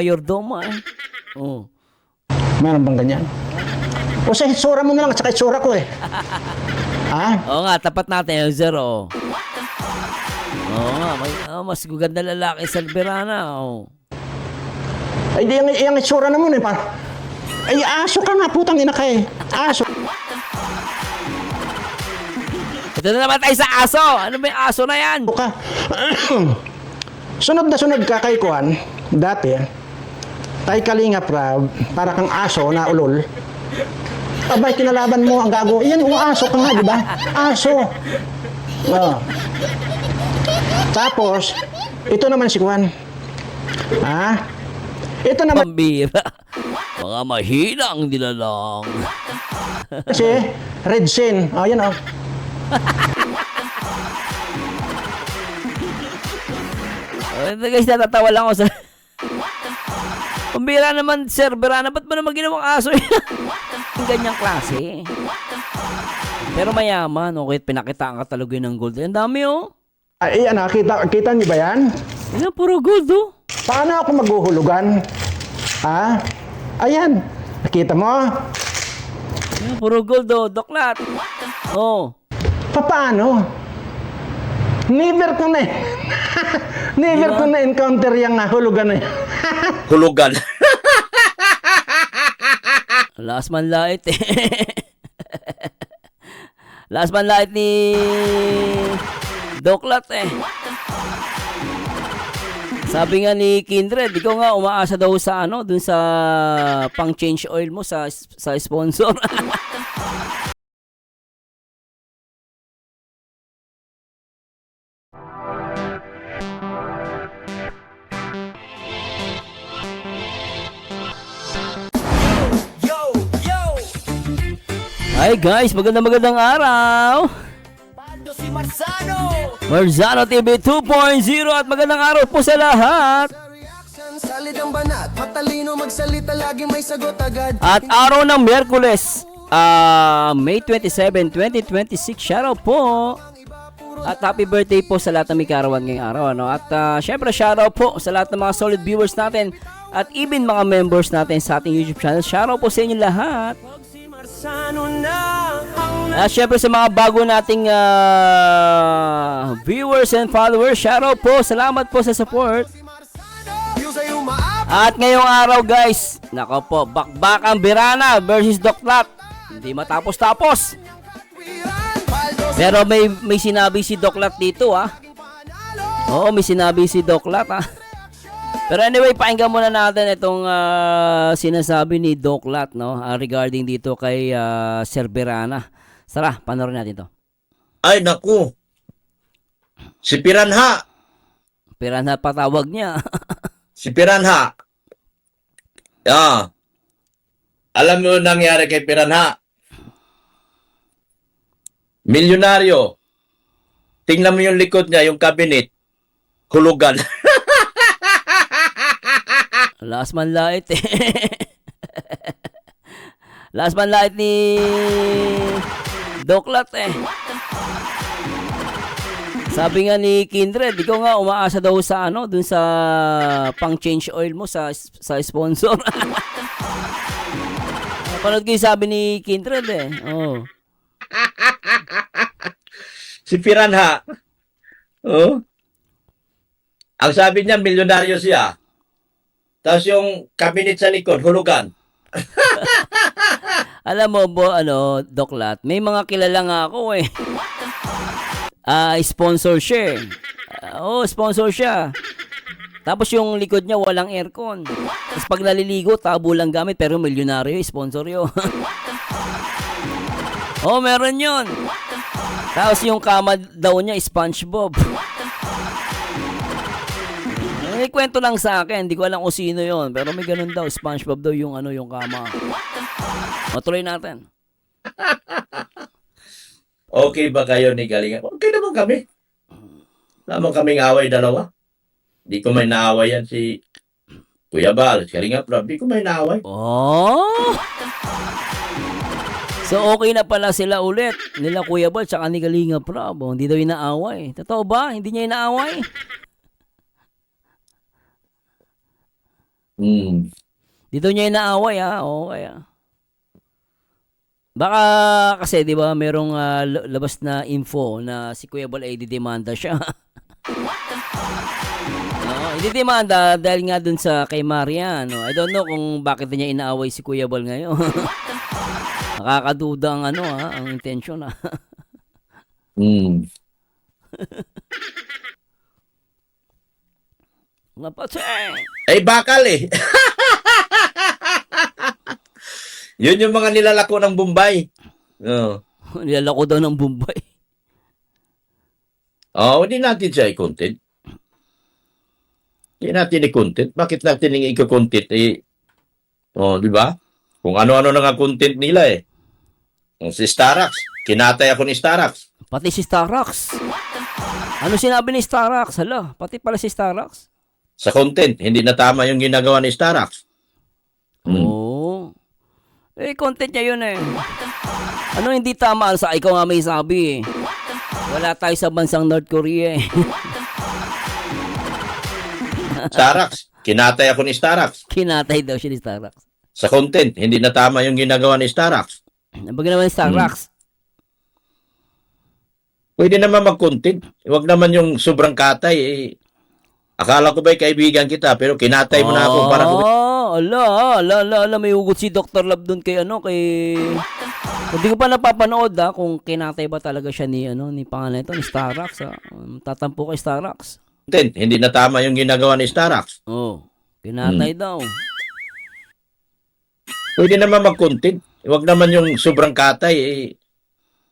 Mayordoma eh. Oh. Meron bang ganyan? O sa itsura mo na lang at saka itsura ko eh. Ha? Oo nga, tapat natin yung zero. Oo nga, mas ganda lalaki sa Verana. Oh. Ay di yung itsura naman eh. Ay aso ka nga, putang ina ka eh. Aso. Ito na naman tayo sa aso. Ano ba yung aso na yan? Ka. Sunod ka kay Kuan. Dati, tay Kalinga Prab, para kang aso na ulol. Abay, kinalaban mo ang gago. Yan, aso ka nga, di ba? Aso. Oh. Tapos, ito naman si Kuan. Ha? Ito naman Pambira. Mga mahinang nilalang. si Red Sin. Oh, yan oh. Ito guys, natatawa lang ako sa... Pambira naman, Sir Verana. Ba't mo naman ginawang aso yan? Yung ganyang klase. Pero mayaman, okay? Pinakitaan ka talaga ng gold. Ang dami oh. Ay, ano, kita niyo ba yan? Yan, puro gold oh. Paano ako maghuhulugan? Ha? Ayan. Nakita mo? Yan, puro gold oh. Doklat. Oh. Paano? Never ko na Never ko na encounter yung hulugan na yan. Hulugan. Last man light eh. Last man light ni Doklat eh. Sabi nga ni Kindred, ikaw nga umaasa daw sa ano, dun sa pang change oil mo sa sponsor. Hi guys, magandang araw. Si Marzano Marzano TV 2.0 at magandang araw po sa lahat. Salidang banat, matalino magsalita, lagi may sagot agad. At araw ng Miyerkules, May 27, 2026, shoutout po. At happy birthday po sa lahat ng may karawan ngayong araw. Ano? At syempre shoutout po sa lahat ng mga solid viewers natin at even mga members natin sa ating YouTube channel. Shoutout po sa inyo lahat. At syempre sa mga bago nating viewers and followers, shoutout po, salamat po sa support. At ngayong araw guys, nako po, bakbakang Verana versus Doklat. Hindi matapos-tapos. Pero may sinabi si Doklat dito Oo, may sinabi si Doklat Pero anyway, pakinggan muna natin itong sinasabi ni Doklat, no, regarding dito kay Sir Verana. Tara, panoorin natin to. Ay, naku. Si Piranha. Piranha patawag niya. Si Piranha. Alam mo nangyari kay Piranha? Milyonaryo. Tingnan mo yung likod niya, yung cabinet. Hulugan. Last man light eh. Last man light ni Doklat eh. Sabi nga ni Kindred, ikaw nga umaasa daw sa ano, dun sa pang change oil mo sa sponsor. Napanood ko yung sabi ni Kindred eh. Oh. Si Piranha. Oh. Ang sabi niya, milyonaryo siya. Tapos yung cabinet sa likod, hulugan. Alam mo bo, Doklat, may mga kilala nga ako eh. Sponsor siya. Sponsor siya. Tapos yung likod niya walang aircon. Tapos pag naliligo, tabo lang gamit pero milyonaryo, sponsor yun. Meron yun. Tapos yung kama daw niya, SpongeBob. May kwento lang sa akin, hindi ko alam kung sino yon, pero may ganun daw, SpongeBob daw yung yung kama. Matuloy natin. Okay ba kayo ni Galinga? Okay naman kami. Naman kaming away dalawa. Di ko may naaway yan si Kuya Bal, si Galinga Prab. Di ko may naaway. Oh! So okay na pala sila ulit. Nila Kuya Bal tsaka ni Galinga Prab. Hindi daw inaaway. Totoo ba? Hindi niya inaaway? Hmm. Dito niya inaaway ha. Okay ah. Baka kasi 'di ba merong labas na info na si Kuya Bal ay didemanda siya. Oo, ididemanda dahil nga dun sa kay Marian. No? I don't know kung bakit niya inaaway si Kuya Bal ngayon. Nakakaduda ang ang intention ah. Hmm. Napatay. Eh, bakal eh. Yun yung mga nilalako ng Bombay. Oo. Nilalako daw ng Bombay. Hindi natin siya i-content. Hindi natin i-content. Bakit natin i-content? Di ba? Kung ano-ano na nga content nila eh. Si Starax. Kinatay ako ni Starax. Pati si Starax. Ano sinabi ni Starax? Hala, pati pala si Starax. Sa content, hindi na tama yung ginagawa ni Starax. Oo. Eh, content niya yun eh. Ano hindi tama? Sa ikaw nga may sabi eh. Wala tayo sa bansang North Korea eh. Starax. Kinatay ako ni Starax. Kinatay daw siya ni Starax. Sa content, hindi na tama yung ginagawa ni Starax. Nabag naman ni Starax. Pwede naman mag-content. Huwag naman yung sobrang katay eh. Akala ko ba'y kaibigan kita, pero kinatay mo na ako para ala, may hugot si Dr. Love doon kay Hindi ko pa napapanood kung kinatay ba talaga siya ni pangalan ito, ni Starax tatampo kay Starax. content. Hindi na tama yung ginagawa ni Starax. Kinatay daw. Pwede naman mag-content. Huwag naman yung sobrang katay eh.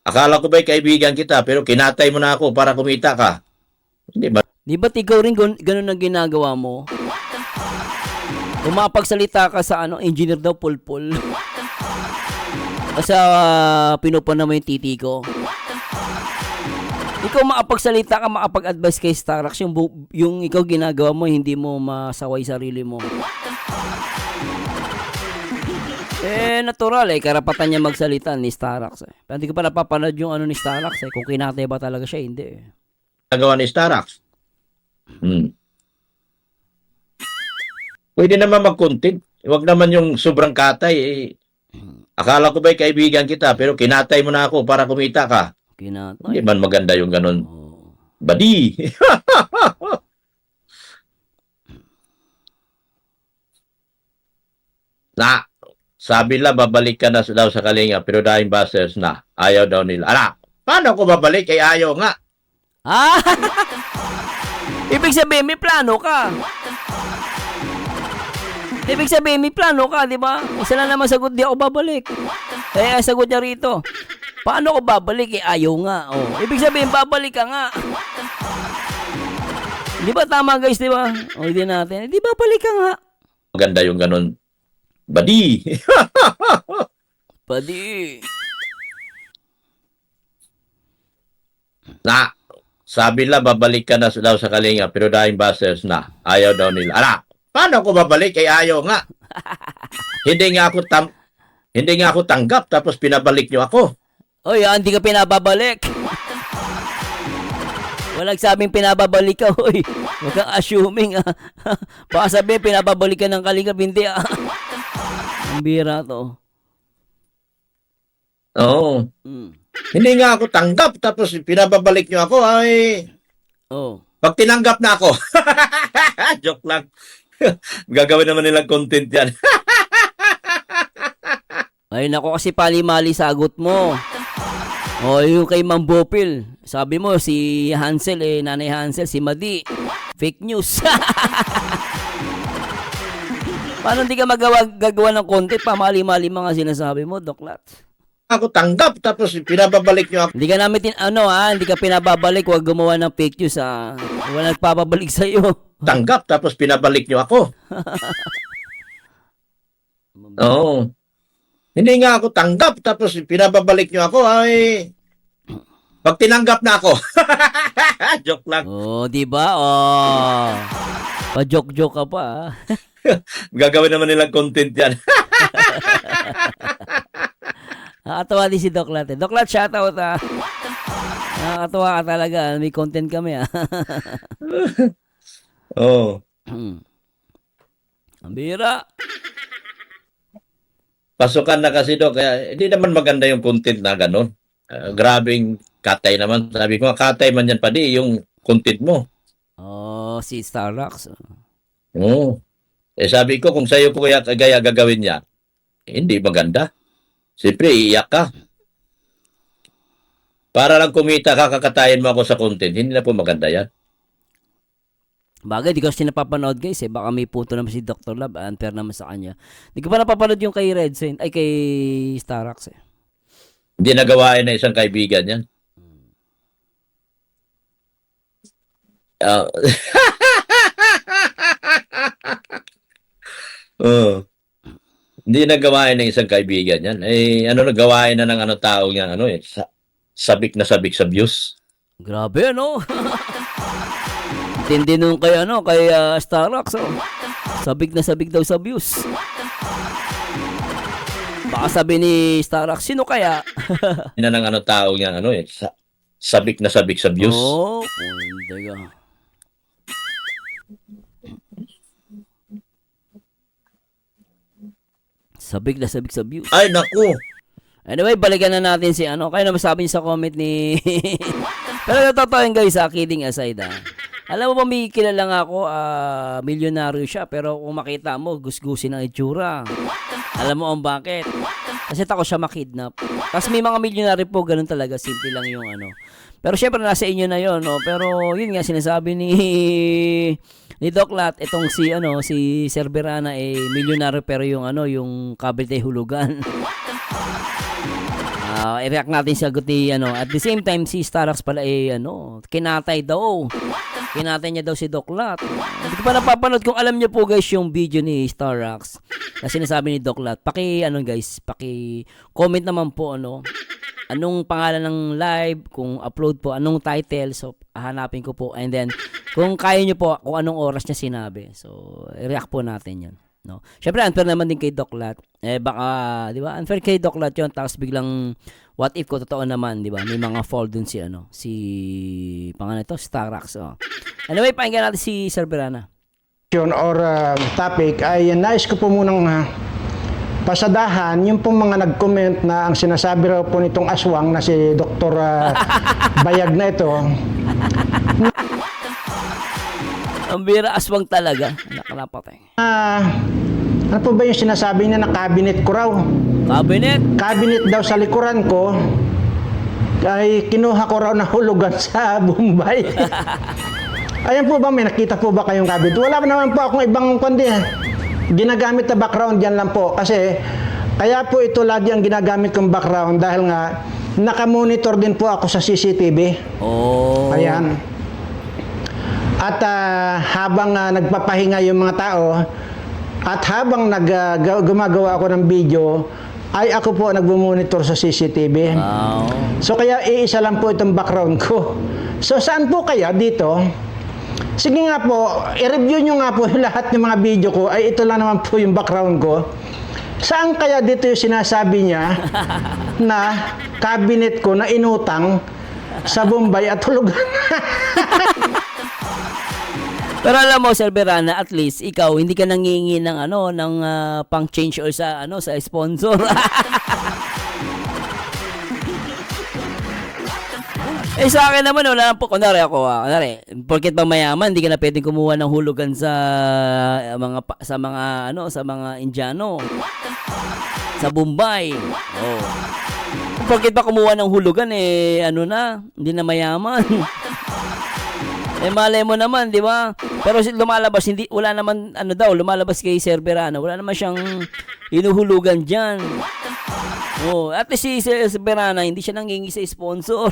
Akala ko ba'y kaibigan kita, pero kinatay mo na ako para kumita ka. Hindi ba? Di ba't ikaw rin ganun ang ginagawa mo? Kumapagsalita ka sa engineer daw pulpul. Kasi pinupunan mo yung titi ko. Ikaw makapagsalita ka, makapag-advise kay Starax, yung ikaw ginagawa mo, hindi mo masaway sarili mo. Natural karapatan niya magsalita ni Starax Pero hindi ko pa napapanood yung ni Starax kung kinatay ba talaga siya, hindi Ginagawa ni Starax. Pwede naman mag-content. Huwag naman yung sobrang katay eh. Akala ko ba'y kaibigan kita, pero kinatay mo na ako para kumita ka. Kinatay. Hindi man maganda yung ganun. Badi! Sabi nila babalik ka na daw sa Kalinga, pero dahil busters na, ayaw daw nila. Paano ako babalik? Ayaw nga. Ibig sabihin may plano ka. Di ba? Isa lang naman sagot, di ako babalik. Sagot niya rito. Paano ako babalik? Ayaw nga. Ibig sabihin, babalik ka nga. Di ba tama guys, di ba? Hindi natin. Di babalik ka nga. Maganda yung ganun. Badi! Padi. Sabi nila babalik ka na daw sa Kalinga, pero dahil busters na, ayaw daw nila. Paano ako babalik? Ayaw nga. Hindi nga ako tanggap, tapos pinabalik nyo ako. Hindi ka pinababalik. Walang sabing pinababalik ka, Huwag kang assuming, Baka sabihin, pinababalik ka ng Kalingap, hindi, Ang bira to. Oo. Hindi nga ako tanggap, tapos pinababalik nyo ako, Pag tinanggap na ako, joke lang. Gagawin naman nilang content yan. Ay, nako kasi pali-mali sagot mo. Yung kay Ma'am Bopil, sabi mo si Hansel, Nanay Hansel, si Madi. Fake news. Paano hindi ka gagawa ng content? Pamali-mali mga sinasabi mo, Doklat. Ako tanggap, tapos pinababalik nyo ako. Hindi ka namin hindi ka pinababalik, huwag gumawa ng fake news, Wala nagpapabalik sa'yo. Tanggap, tapos pinabalik nyo ako. Oo. Hindi nga ako tanggap, tapos pinababalik nyo ako, Pag tinanggap na ako. Joke lang. Di ba? Pa-joke-joke ka pa, Gagawin naman nilang content yan. Nakakatawa din si Doklat. Doklat, shoutout, Nakakatawa ka talaga. May content kami, Oo. Ang bira. Pasukan na kasi Dok, kaya hindi naman maganda yung content na ganun. Grabing katay naman. Sabi ko, katay man yan pa di yung content mo. Oh, si Starlux. Oo. Sabi ko, kung sa'yo ko kaya gagawin niya, hindi maganda. Siyempre, iiyak ka. Para lang kumita, kakakatayin mo ako sa content. Hindi na po maganda yan. Bagay, di ko siya napapanood guys eh. Baka may puto naman si Dr. Love. Unfair naman sa kanya. Di ko pa napapanood yung kay Red Saint. Ay, kay Starlux eh. Hindi nagawain na isang kaibigan yan. Oh. Hindi nagawain ng isang kaibigan yan. Nagawain na ng tao yan, sabik na sabik sa views. Grabe, ano? Tindi nung kay, Starlux, oh. Sabig na sabig daw sa views. Baka sabi ni Starlux, sino kaya? Na ng tao yan, sabik na sabik sa views. Oh, hindi ka. Sabig na sabig sa views. Ay, naku! Anyway, balikan na natin si Kaya naman sabi niya sa comment ni... Pero totoo yun guys, kidding aside Alam mo ba, may kilala nga ako, milyonaryo siya, pero kung makita mo, gusgusin ang itsura. Alam mo ang bakit? Kasi takot siya makidnap. Kasi may mga milyonaryo po, ganun talaga, simple lang yung Pero syempre, nasa inyo na yun, no? Pero yun nga, sinasabi ni Doc Lat, itong si Sir Berana, milyonaryo, pero yung yung Cavite hulugan. I-react natin sagot ni at the same time si Starlux pala kinatay daw. Kinatay niya daw si Doc Lat. Hindi ko pa napapanood. Kung alam niyo po guys yung video ni Starlux na sinasabi ni Doc Lat, guys, comment naman po anong pangalan ng live, kung upload po, anong title, so hanapin ko po, and then kung kaya niyo po kung anong oras niya sinabi, so i-react po natin yun. No. Syempre unfair naman din kay Doc Lat. Baka, 'di ba? Unfair kay Doc Lat 'yon, tapos biglang what if ko totoo naman, 'di ba? May mga fall dun si pangalan ito, Starlux. Anyway, pakinggan natin si Sir Berana. Or topic ay nais ko po munang pasadahan yung pong mga nag-comment na ang sinasabi raw po nitong aswang na si Dr. Bayag na ito. Ang bira, aswang talaga. Nakalapat Ano po ba yung sinasabi niya na cabinet ko raw? Cabinet? Cabinet daw sa likuran ko ay kinuha ko raw na hulugan sa Bombay. Ayan po ba, may nakita po ba kayong cabinet? Wala naman po akong ibang kundi. Ginagamit na background yan lang po. Kasi kaya po ito lagi ang ginagamit kong background dahil nga nakamonitor din po ako sa CCTV. Oh. Ayan. At habang nagpapahinga yung mga tao at habang gumagawa ako ng video, ay ako po nagmumonitor sa CCTV. Wow. So kaya iisa lang po itong background ko. So saan po kaya dito? Sige nga po, i-review nyo nga po yung lahat ng mga video ko, ay ito lang naman po yung background ko. Saan kaya dito yung sinasabi niya na cabinet ko na inutang sa Bombay at hulugan? Pero alam mo, Sir Berana, at least ikaw hindi ka nangingi ng pang change or sa sponsor. Sa akin naman wala lang po, kunwari ako, porket bang mayaman, hindi ka na pwedeng kumuha ng hulugan sa mga Indiano. Sa Bombay. Oh. Porket ba kumuha ng hulugan hindi na mayaman. Malay mo naman, di ba? Pero lumalabas, wala naman, lumalabas kay Sir Berana, wala naman siyang hinuhulugan dyan. Oh, at least si Sir Berana, hindi siya nangingi sa sponsor.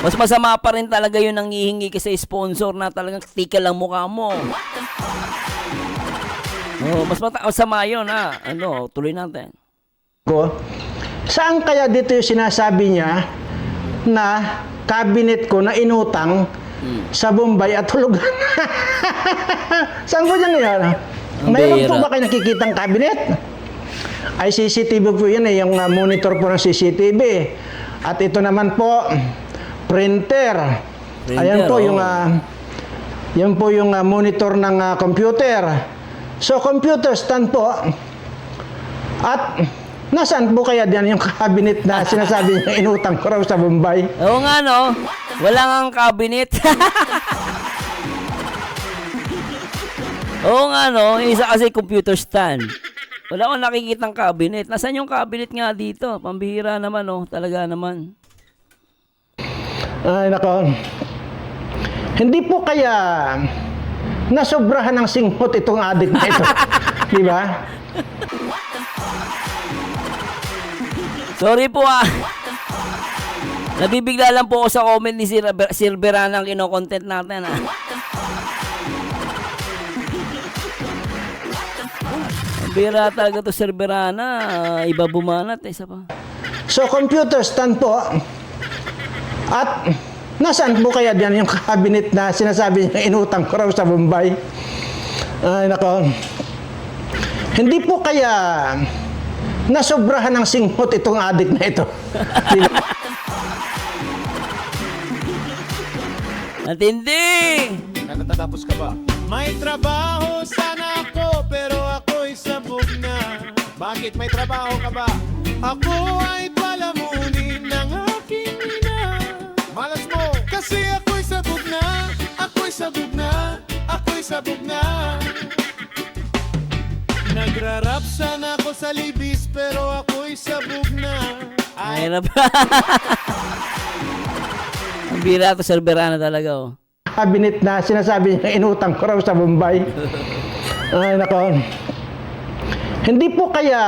Mas masama pa rin talaga yung nangihingi ka sa sponsor na talagang tika lang mukha mo. Oh, mas masama yun, tuloy natin. Saan kaya dito yung sinasabi niya na cabinet ko na inutang sa Bombay at hulugan? Saan po dyan yan? Mayroon po ba kayo nakikitang cabinet? Ay CCTV po yan yung monitor po ng CCTV. At ito naman po, printer. Ayan po yung monitor ng computer. So, computer stand po. At nasaan po kaya diyan yung cabinet na sinasabi niya inutang ko raw sa Bombay? Oo nga, no? Wala nga cabinet. Oo nga, no? Yung isa kasi computer stand. Wala akong nakikitang cabinet. Nasaan yung cabinet nga dito? Pambihira naman, no? Talaga naman. Ay, nako. Hindi po kaya nasobrahan ng singhot itong adik na ito. Di ba? Sorry po, ah. Nabibigla lang po ako sa comment ni Sir Berana ang kino-content natin, ah. Ang bira talaga to, Sir Berana. Iba bumanat, isa pa. So, computer stand po. At nasaan po kaya diyan yung cabinet na sinasabi niya inutang ko raw sa Bombay? Ay, nako. Hindi po kaya nasobrahan ng singhot itong adik na ito. Di ba? Matindi! Nakatapos ka ba? May trabaho sana ako, pero ako'y sabog na. Bakit may trabaho ka ba? Ako ay palamunin ng aking ina. Malas mo, kasi ako'y sabog na. Ako'y sabog na. Ako'y sabog na. Nagrarap sana ako sa libis, pero ako'y sabog na. Ay, Mahirap. Ang bira to, Sir Berana talaga, oh. Cabinet na sinasabi niya inutang ko raw sa Bombay. Ay, nako. Hindi po kaya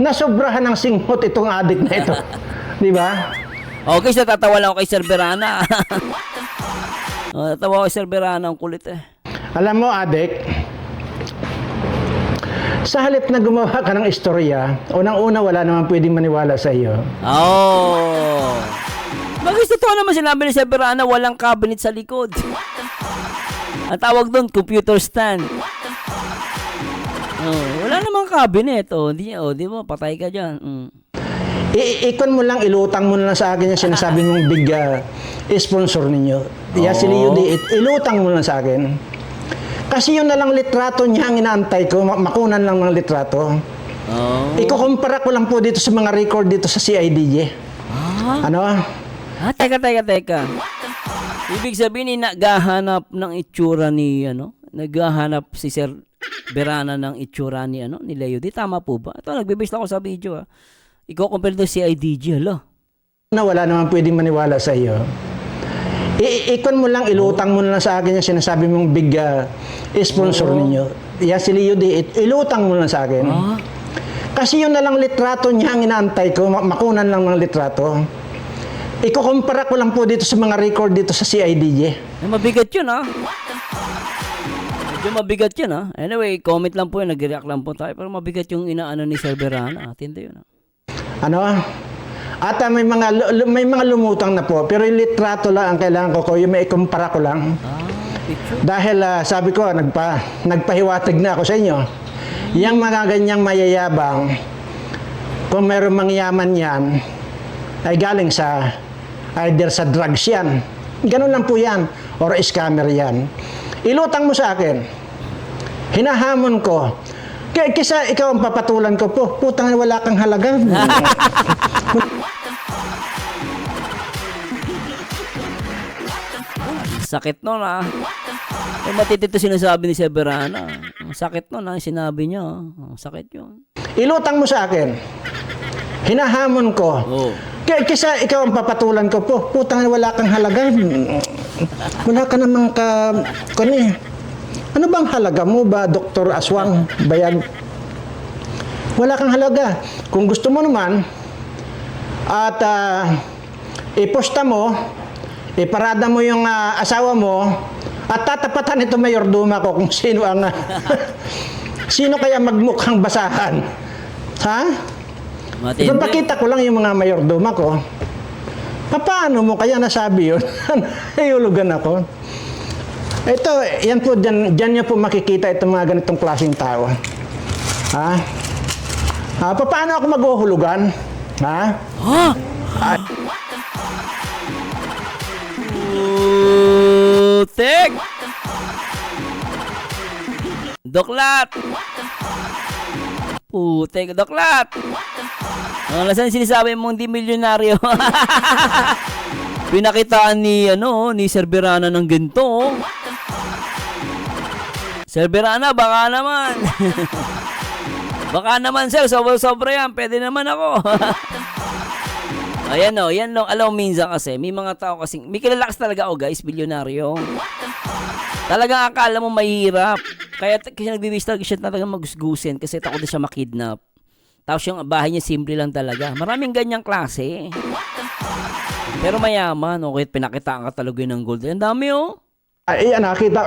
nasobrahan ng singhot itong adik na ito. Di ba? Okay, so tatawa lang ako kay Sir Berana. Oh, tatawa ako kay Sir Berana, ang kulit, eh. Alam mo, adik, sa halip na gumawa ka ng istorya, unang-una wala naman pwedeng maniwala sa iyo. Oh. Bagay totoo naman sinabi ni Sir Berana, walang cabinet sa likod. Ang tawag doon, computer stand. Oh, wala namang cabinet. Oh, di mo, patay ka dyan. Ikon mo lang, ilutang mo na lang sa akin yung sinasabi mong big sponsor ninyo. Yeah, si Leo Di, ilutang mo lang sa akin. Kasi yun na lang litrato niya ang inaantay ko, makunan lang ng litrato. Oh. Ikukumpara ko lang po dito sa mga record dito sa CIDJ. Ano? Teka. Ibig sabihin, naghahanap ng itsura ni, naghahanap si Sir Berana ng itsura ni, ni Leo Di. Tama po ba? Ito, nagbibase lang ako sa video, ah. Iko-compare to si IDG, hala. Na wala naman pwedeng maniwala sa iyo. Ikon mo lang, ilutang mo na lang sa akin yung sinasabi mong big sponsor ninyo. Yeah, si Leo Di, ilutang mo na lang sa akin. Kasi yun na lang litrato niya ang inaantay ko, makunan lang ng litrato. Ikukumpara ko lang po dito sa mga record dito sa CIDJ. Mabigat yun, ah. Medyo mabigat yun, ah. Anyway, comment lang po yun, nag-react lang po tayo. Pero mabigat yung inaano ni Sir Berana. Tindi yun, ah. Ano? At may mga lumutang na po, pero yung litrato lang ang kailangan ko, yung may ikumpara ko lang. Picture. Dahil sabi ko, nagpahiwatig na ako sa inyo. Yang mga ganyang mayayabang, kung mayroong mangyaman yan, ay galing sa either sa drugs yan. Ganun lang po yan. Or scammer yan. Ilutang mo sa akin. Hinahamon ko. Kisa ikaw ang papatulan ko po. Putang wala kang halaga. Sakit nun, ah. Matitito sinasabi ni Sir Berana. Ang sakit nun, ah. Sinabi niya, ah. Ang sakit yun. Ilutang mo sa akin. Hinahamon ko. Oh. Kisa ikaw ang papatulan ko po. Putang wala kang halaga. Wala ka namang ano bang halaga mo ba, Dr. Aswang Bayag? Wala kang halaga. Kung gusto mo naman, at iposta mo, iparada mo yung asawa mo, at tatapatan ito mayordoma ko kung sino ang sino kaya magmukhang basahan. Ha? Matindi. Ipapakita ko lang yung mga mayordoma ko. Paano mo kaya nasabi yun? Nahihulugan ako. Ito, yan po, dyan nyo po makikita itong mga ganitong klaseng tao. Ha? Paano ako maghuhulugan? Ha? Ha? Putik! Doklat! Putek, Doklat! Nasaan sinasabi mong di milyonaryo? Pinakitaan ni, ni Sir Berana ng ginto. Sir Berana, baka naman. Baka naman, sir, sobra yan. Pwede naman ako. Ayan o, yan lang. Alam mo, minsan kasi, may mga tao kasing, may kilalakas talaga ako, guys, bilyonaryo. Talagang akala mo mahirap. Kaya kasi nagbibis talaga siya talaga magusgusin kasi takot na siya makidnap. Tapos yung bahay niya simple lang talaga. Maraming ganyang klase. Pero mayaman, okay, pinakitaan ka talaga ng gold. Ang dami oh. Ay,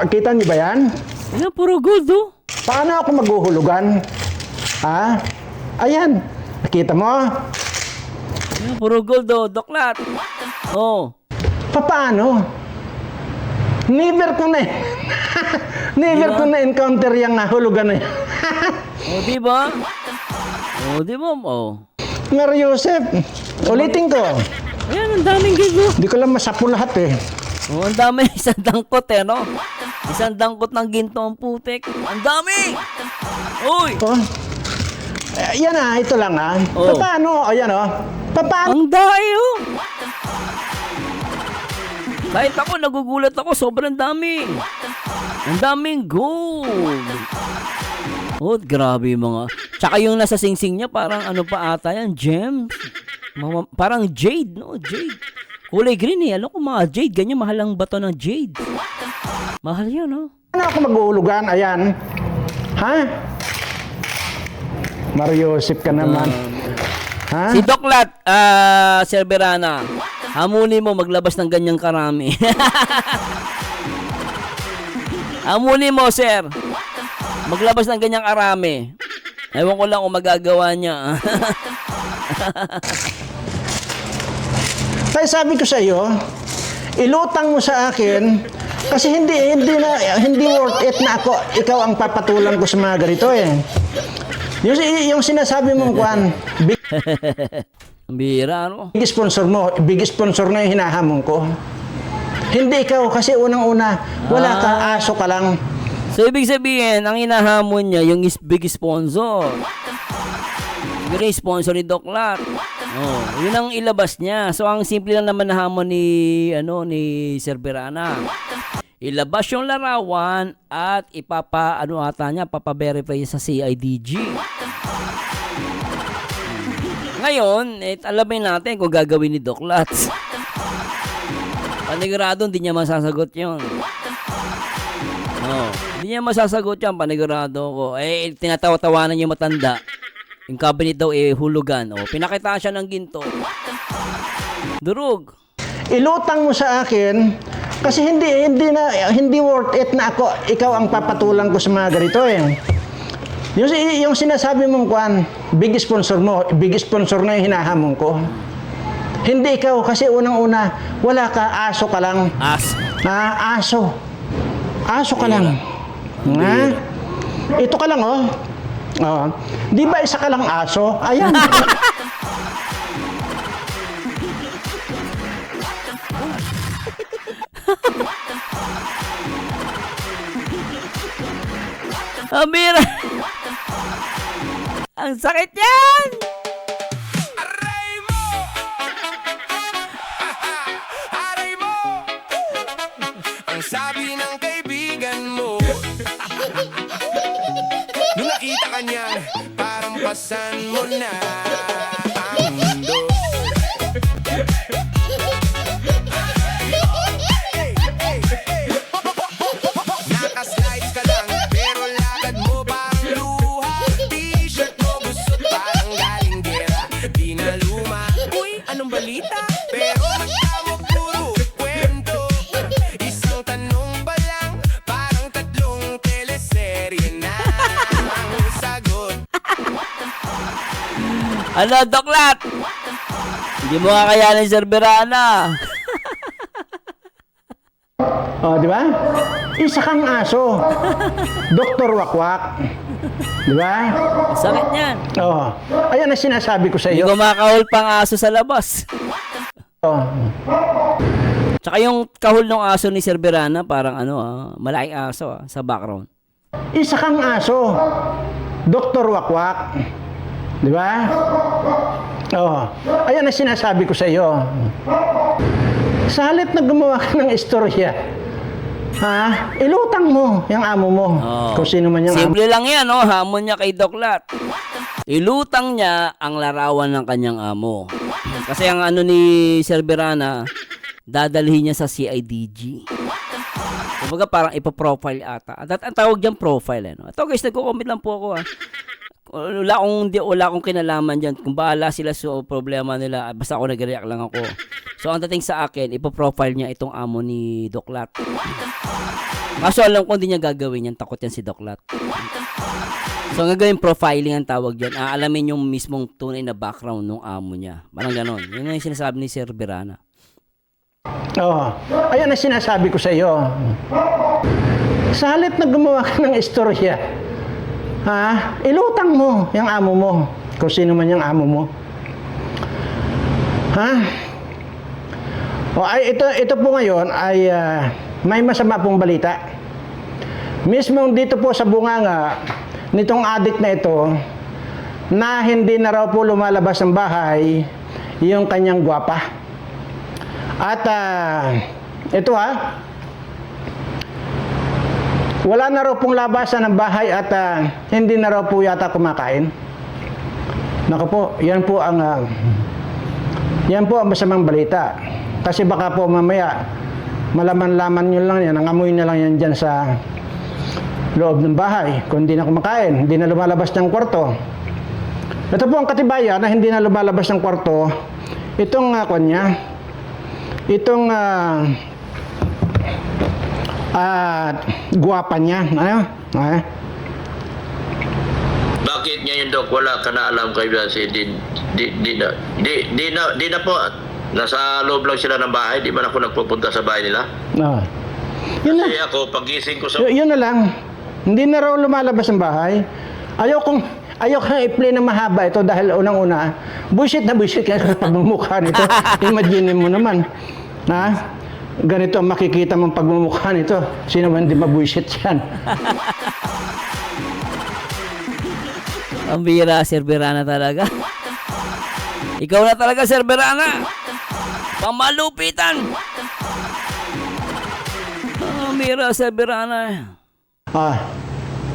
kita niyo ba yan? Ayan, puro gold oh. Paano ako maghuhulugan? Ha? Ayan. Nakita mo? Ayan, puro gold oh, Doklat. Oh. Paano? Never ko na Never ko na encounter yung nahulugan na yan. Oh, di ba? Oh, di ba? Oh. Ngaro Yosef, ulitin ko. Ayan, ang daming gold oh. Di ko lang masapo lahat eh. Oh, ang dami. Isang dangkot eh, no? Isang dangkot ng ginto ang putek. Ang dami! Uy! Oh. Yan ito lang Oh. Paano? Ayan Paano? Ang dami oh! Kahit ako, nagugulat ako. Sobrang dami. Ang daming gold. Oh, grabe yung mga. Tsaka yung nasa singsing niya, parang ano pa ata yan, gem. Parang jade, no? Jade. Kulay green eh. Alam ko mga jade. Ganyan, mahal ang bato ng jade. Mahal yun, no? Paano ako maghuhulugan? Ayan. Ha? Mario Yosef ka naman. Ha? Si Doklat, Sir Berana, hamunin mo maglabas ng ganyang karami. Hamunin mo, sir. Maglabas ng ganyang karami. Ewan ko lang kung magagawa niya. Kaya sabi ko sa iyo, ilutang mo sa akin kasi hindi worth it na ikaw ang papatulan ko sa mga ganito eh. Yung sinasabi mong kwan, Ang bihira, ano? big sponsor na yung hinahamon ko. Hindi ikaw kasi unang-una, wala ka, aso ka lang. So, ibig sabihin, ang inahamon niya, yung big sponsor. Siguro yung sponsor ni Doklat. Oh, yun ang ilabas niya. So, ang simple lang naman na hamon ni Sir Berana. Ilabas yung larawan at papaverify sa CIDG. Ngayon, alamin natin kung gagawin ni Doklat. Panigurado, hindi niya masasagot yun. Oh, hindi niya masasagot yan, panigurado ko. Tinatawa-tawanan niya matanda. Yung cabinet daw hulugan. Oh, pinakita siya ng ginto. Durog. Ilutang mo sa akin kasi hindi worth it na ikaw ang papatulan ko sa mga ganito eh. Yung sinasabi mong kwan, big sponsor na yung hinahamon ko. Hindi ikaw kasi unang-una, wala ka, aso ka lang. Aso. Aso ka lang. Ha? Ito ka lang oh. Oh. Di ba isa ka lang aso? Ayan. Ang bira. Ang sakit yan. Aray mo! Aray mo! Ang sabi ng kaibigan mo nung nakita ka niyan, parang pasan mo na ang mundo. Nakaslides ka lang, pero lakad mo parang luha. T-shirt mo gusot parang galing gera, di na luma. Uy, anong balita? Pero magtawag puro kwento. Isang tanong ba lang, parang tatlong teleserye na ang sagot. Ano, Doklat? Hindi mo kakayanin, Sir Berana. Oh, di ba? Isa kang aso. Dr. Wakwak. Di ba? Sakit yan. Oh. Ayan ang sinasabi ko sa Hindi iyo. ko makahul pang aso sa labas. Oh. Tsaka yung kahul ng aso ni Sir Berana, parang malaking aso sa background. Isa kang aso. Dr. Wakwak. Di ba? Oh, ayan ang sinasabi ko sa iyo. Sa halip na gumawa ka ng istorya, ilutang mo yung amo mo. Kung sino man yung amo. Simple lang yan, no? Hamon niya kay Doklat. Ilutang niya ang larawan ng kanyang amo. Kasi ang ano ni Sir Berana, dadalhin niya sa CIDG. Kumbaga parang ipoprofile ata. At ang tawag dyan profile. No? Ito guys, nagko-comment lang po ako. Wala akong kinalaman dyan. Kung bahala sila sa problema nila, basta ako nag-react lang ako. So ang dating sa akin, ipoprofile niya itong amo ni Doklat. Kaso alam ko hindi niya gagawin yan. Takot yan si Doklat. So ang gagawin profiling ang tawag dyan. Aalamin yung mismong tunay na background ng amo niya. Parang ganon. Yun ang sinasabi ni Sir Berana. Oh, ayan ang sinasabi ko sa iyo. Sa halip na gumawa ka ng istorya, ilutang mo yung amo mo. Kung sino man yung amo mo. O ay ito po ngayon ay may masama pong balita. Mismo dito po sa bunganga nitong adik na ito na hindi na raw po lumalabas ng bahay yung kanyang gwapa. At ito wala na raw pong labasan ng bahay at hindi na raw po yata kumakain. Naku po, yan po ang masamang balita. Kasi baka po mamaya malaman-laman nyo lang yan, nangamoy na lang yan dyan sa loob ng bahay. Kung hindi na kumakain, hindi na lumalabas ng kwarto. Ito po ang katibayan na hindi na lumalabas ng kwarto. Itong guwapa niya. Bakit ngayon, Dok, wala ka na alam kay Beyonce? Di na po. Nasa loob lang sila ng bahay. Di ba ako nagpupunta sa bahay nila? Yun na. Kasi ako, pagising ko sa... Yun na lang. Hindi na raw lumalabas ng bahay. Ayaw kong i-play na mahaba ito dahil unang-una, bullshit na bullshit ka sa pagmumukha nito. Imagine mo naman. Ganito ang makikita mong pagmumukha nito. Sino man di mabullshit yan? Ang bira, Sir Berana talaga. Ikaw na talaga, Sir Berana. Pamalupitan. Ang bira, Sir Berana.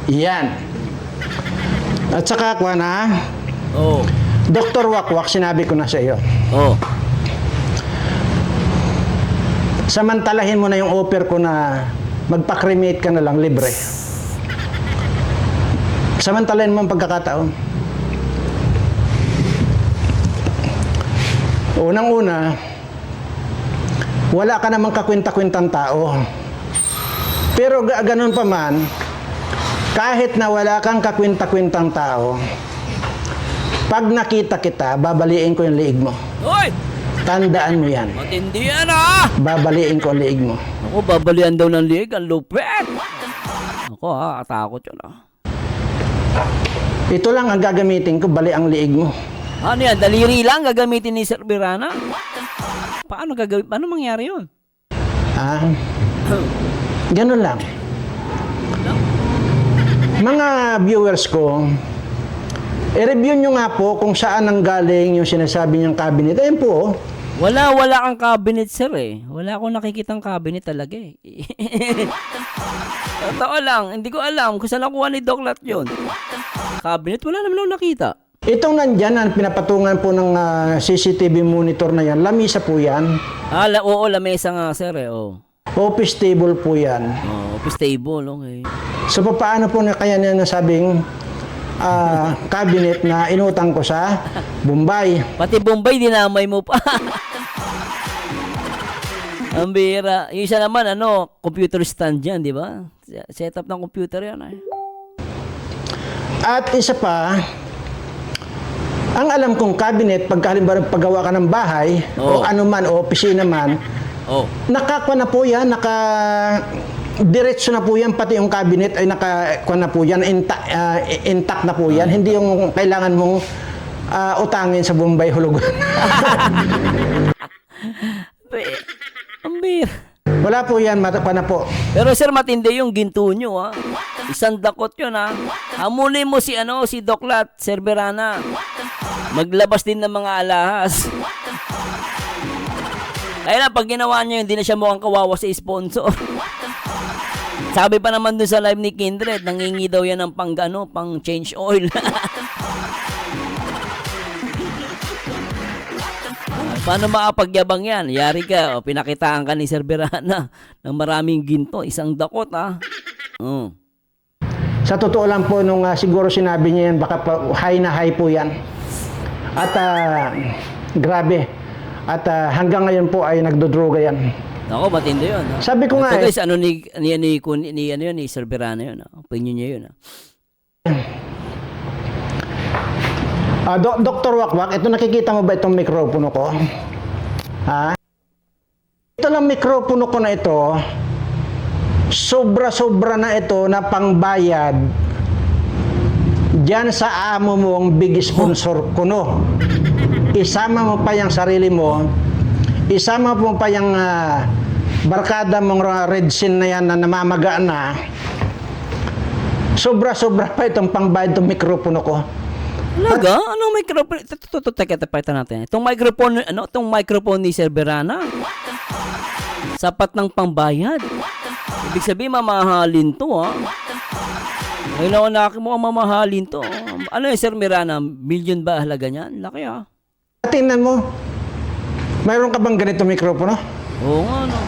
Yan. At saka ako Oh. Dr. Wakwak, sinabi ko na sa iyo. Oh. Samantalahin mo na yung offer ko na magpa-cremate ka na lang libre. Samantalahin mo ang pagkakataon. Unang-una, wala ka namang kakwenta-kwentang tao. Pero ganun pa man, kahit na wala kang kakwenta-kwentang tao, pag nakita kita, babaliin ko yung liig mo. Hoy! Tandaan mo yan. Matindi yan, ha? Babaliin ko ang liig mo. Ako, babalian daw ng liig. Ang lupet! Ako, katakot yun, Ito lang ang gagamitin ko, bali ang liig mo. Ano yan? Daliri lang gagamitin ni Sir Berana? Paano mangyari yun? Ganun lang. Mga viewers ko, i-review nyo nga po kung saan ang galing yung sinasabi niyang cabinet. Ayun po. Wala kang cabinet, sir, eh. Wala akong nakikitang cabinet talaga, eh. Totoo lang, hindi ko alam kung saan nakuha ni Doklat yun. Cabinet, wala naman akong nakita. Itong nandyan, ang pinapatungan po ng CCTV monitor na yan, lamisa po yan. Oo, lamesa nga, sir, eh. Oh. Office table po yan. Office table, okay. So, paano po na kaya niya nasabing cabinet na inutang ko sa Bombay? Pati Bombay, dinamay mo pa. Ang bira. Yung isa naman, computer stand yan, di ba? Setup ng computer yan, eh. At isa pa, ang alam kong cabinet, pag halimbawa paggawa ka ng bahay, o ano man, o opisina man, nakakwa na po yan, diretso na po yan, pati yung cabinet ay nakakwa na po yan, intact na po yan. Hindi yung kailangan mong utangin sa Bombay hulugan. Ang bira. Wala po yan, pa na po. Pero sir, matindi yung ginto nyo, ha? Isang dakot yun, ha? Hamunin mo si Doklat, Serberana. Maglabas din ng mga alahas. Kaya na, pag ginawa niya yun, hindi na siya mukhang kawawa sa sponsor. Sabi pa naman dun sa live ni Kindred, nangingi daw yan ng pang change oil. Paano makapagyabang yan? Yari ka, pinakitaan ka ni Serberana ng maraming ginto, isang dakot, ha? Sa totoo lang po, nung siguro sinabi niya yan, baka pa, high na high po yan. At grabe. At hanggang ngayon po ay nagdodroga yan. Ako, matindi yun. Ha? Sabi ko nga Ito guys, ni Serberana yun. Ha? Opinion niya yun. Ha? Dr. Wakwak, ito nakikita mo ba itong mikropono ko? Ha? Ito lang mikropono ko na ito, sobra-sobra na ito na pangbayad diyan sa amo mong big sponsor ko, no? Isama mo pa yung sarili mo, isama mo pa yung barkada mong red sin na yan na namamaga na, sobra-sobra pa itong pangbayad itong mikropono ko. Talaga? Anong microphone? Teka natin. Itong microphone ni Serberana, sapat ng pangbayad. Ibig sabihin, mamahalin to, ha? Ngayon ako mo mamahalin to. Ano yung Serberana? Million ba halaga niyan? Laki, ha? Tingnan mo, mayroon ka bang ganito mikropono? Oo nga, no?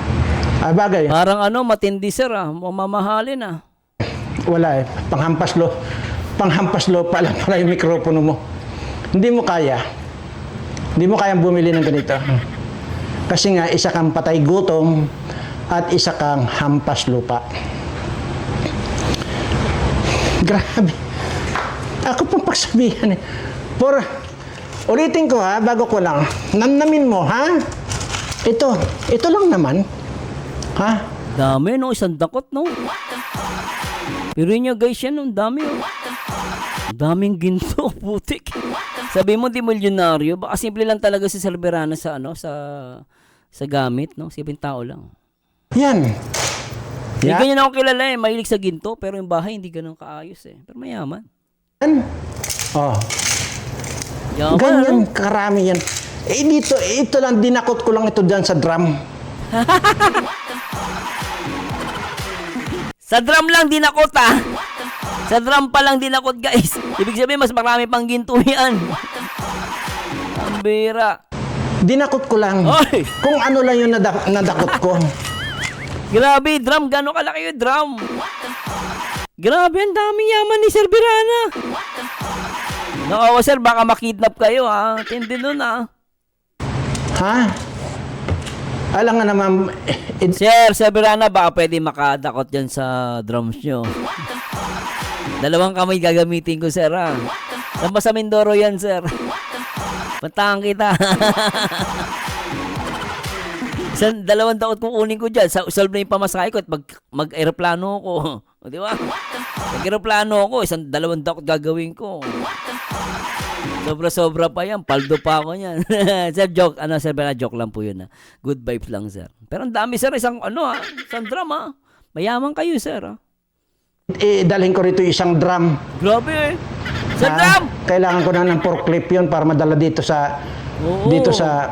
Bagay. Parang matindi, sir, ha? Mamahalin, ha? Wala eh. Panghampas lupa lang pala yung mikropono mo. Hindi mo kaya. Hindi mo kayang bumili ng ganito. Kasi nga, isa kang patay gutom at isa kang hampas lupa. Grabe. Ako pang pagsabihan eh. Ulitin ko ha, bago ko lang. Namnamin mo ha? Ito lang naman. Ha? Dami, no? Isang dakot, no? Pero niya guys yan, ang dami, oh. Daming ginto, putik. Sabi mo, di milyonaryo. Baka simple lang talaga si Serberana sa gamit, no? Simpleng tao lang. Yan. Hindi ganyan ako kilala eh. Mahilig sa ginto, pero yung bahay hindi ganun kaayos eh. Pero mayaman. Yan. Oh. Yaman, Ganyan karami yan. Ito lang, dinakot ko lang ito dyan sa drum. Sa drum lang dinakot, ah. Sa drum pa lang dinakot, guys. Ibig sabihin, mas marami pang ginto yan. Ang bira. Dinakot ko lang. Oy! Kung ano lang yung nadakot ko. Grabe, drum. Gano'ng kalaki yung drum? Grabe, ang daming yaman ni Serberana. Nakawa, sir, baka makidnap kayo, ha? Tindi nun, ha? Ha? Alam nga naman, Sir, Serberana, baka pwede makadakot dyan sa drums nyo. 2 kamay gagamitin ko, sir, ha? Saan ba sa Mindoro yan, sir? Puntahan kita. 2 dakot kukunin ko dyan. Solve na yung pamasahe ko at mag-aeroplano ko. O, di ba? Mag-aeroplano ko, 2 dakot gagawin ko. Sobra-sobra pa yan. Paldo pa ako yan. Sir, joke. Sir, joke lang po yun. Ha? Good vibes lang, sir. Pero ang dami, sir. Isang drum, ha? Mayaman kayo, sir, ha? dalhin ko rito isang drum. Grabe, eh. Sir, Ha? drum! Kailangan ko na ng forklift yun para madala dito sa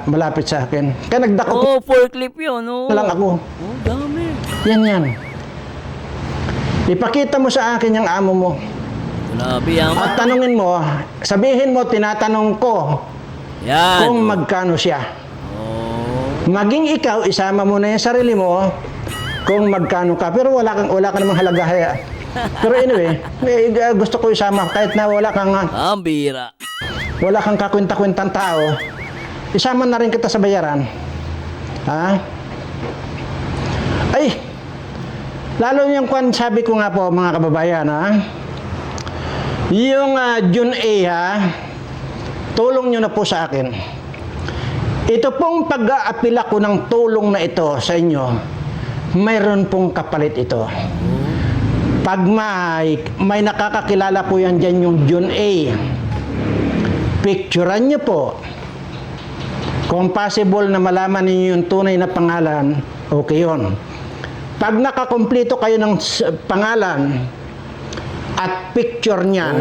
malapit sa akin. Kaya nagdakot Oo, forklift yun. Oo. lang ako. Oo, dami. Yan. Ipakita mo sa akin yung amo mo. Grabe, yaman. At tanungin mo, sabihin mo, tinatanong ko Yan. kung magkano siya. Oo. Maging ikaw, isama mo na yung sarili mo kung magkano ka. Pero wala ka namang halagahaya. Pero anyway, gusto ko isama kahit na wala Ang bira. kang kakwenta-kwentang tao. Isama na rin kita sa bayaran. Ha? Ay! Lalo yung sabi ko nga po mga kababayan, ha? Yung June A, ha? Tulong nyo na po sa akin. Ito pong pag-aapila ko ng tulong na ito sa inyo, mayroon pong kapalit ito. Pag may nakakakilala po yan dyan yung June A, picturean nyo po. Kung possible na malaman ninyo yung tunay na pangalan, Okay yun. Pag nakakumpleto kayo ng pangalan at picture niyan,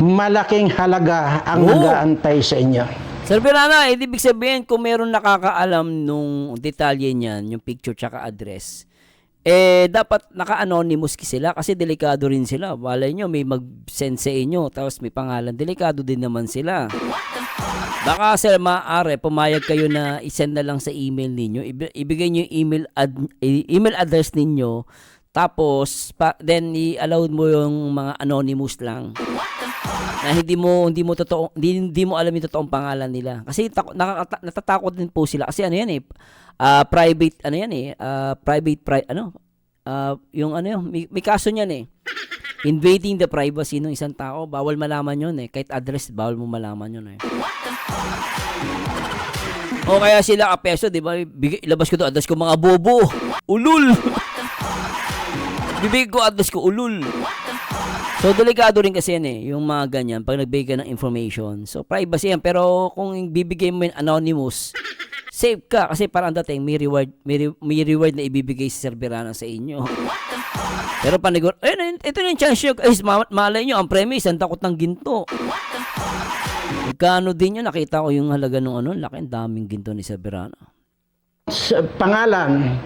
malaking halaga ang nag-aantay sa inyo. Sir Verana, ibig sabihin kung meron nakakaalam nung detalye niyan, yung picture tsaka address, dapat naka-anonymous sila kasi delikado rin sila. Walay nyo, may mag-send sa inyo, tapos may pangalan. Delikado din naman sila. Baka sir, maaari, pumayag kayo na isend na lang sa email ninyo. Ibigay nyo yung email address ninyo, tapos, then i-allow mo yung mga anonymous lang. Na hindi mo alam yung totoong pangalan nila. Kasi natatakot din po sila kasi ano yan private yung may kaso niyan invading the privacy ng isang tao, bawal malaman yun kahit address bawal mo malaman yun o kaya sila kapeso, di ba, ilabas ko to address ko, mga bobo, ulul. Bibigay ko address ko, ulul. So, delikado rin kasi yan yung mga ganyan, pag nagbigay ka ng information. So, privacy yan. Pero kung bibigay mo yung anonymous, safe ka. Kasi parang dating may reward na ibibigay si Sir Verana sa inyo. Pero paniguro, ito na yung chance nyo. Ay, malay nyo, ang premise, ang takot ng ginto. Magkano din yun, nakita ko yung halaga ng laki, ang daming ginto ni Sir Verana. Pangalan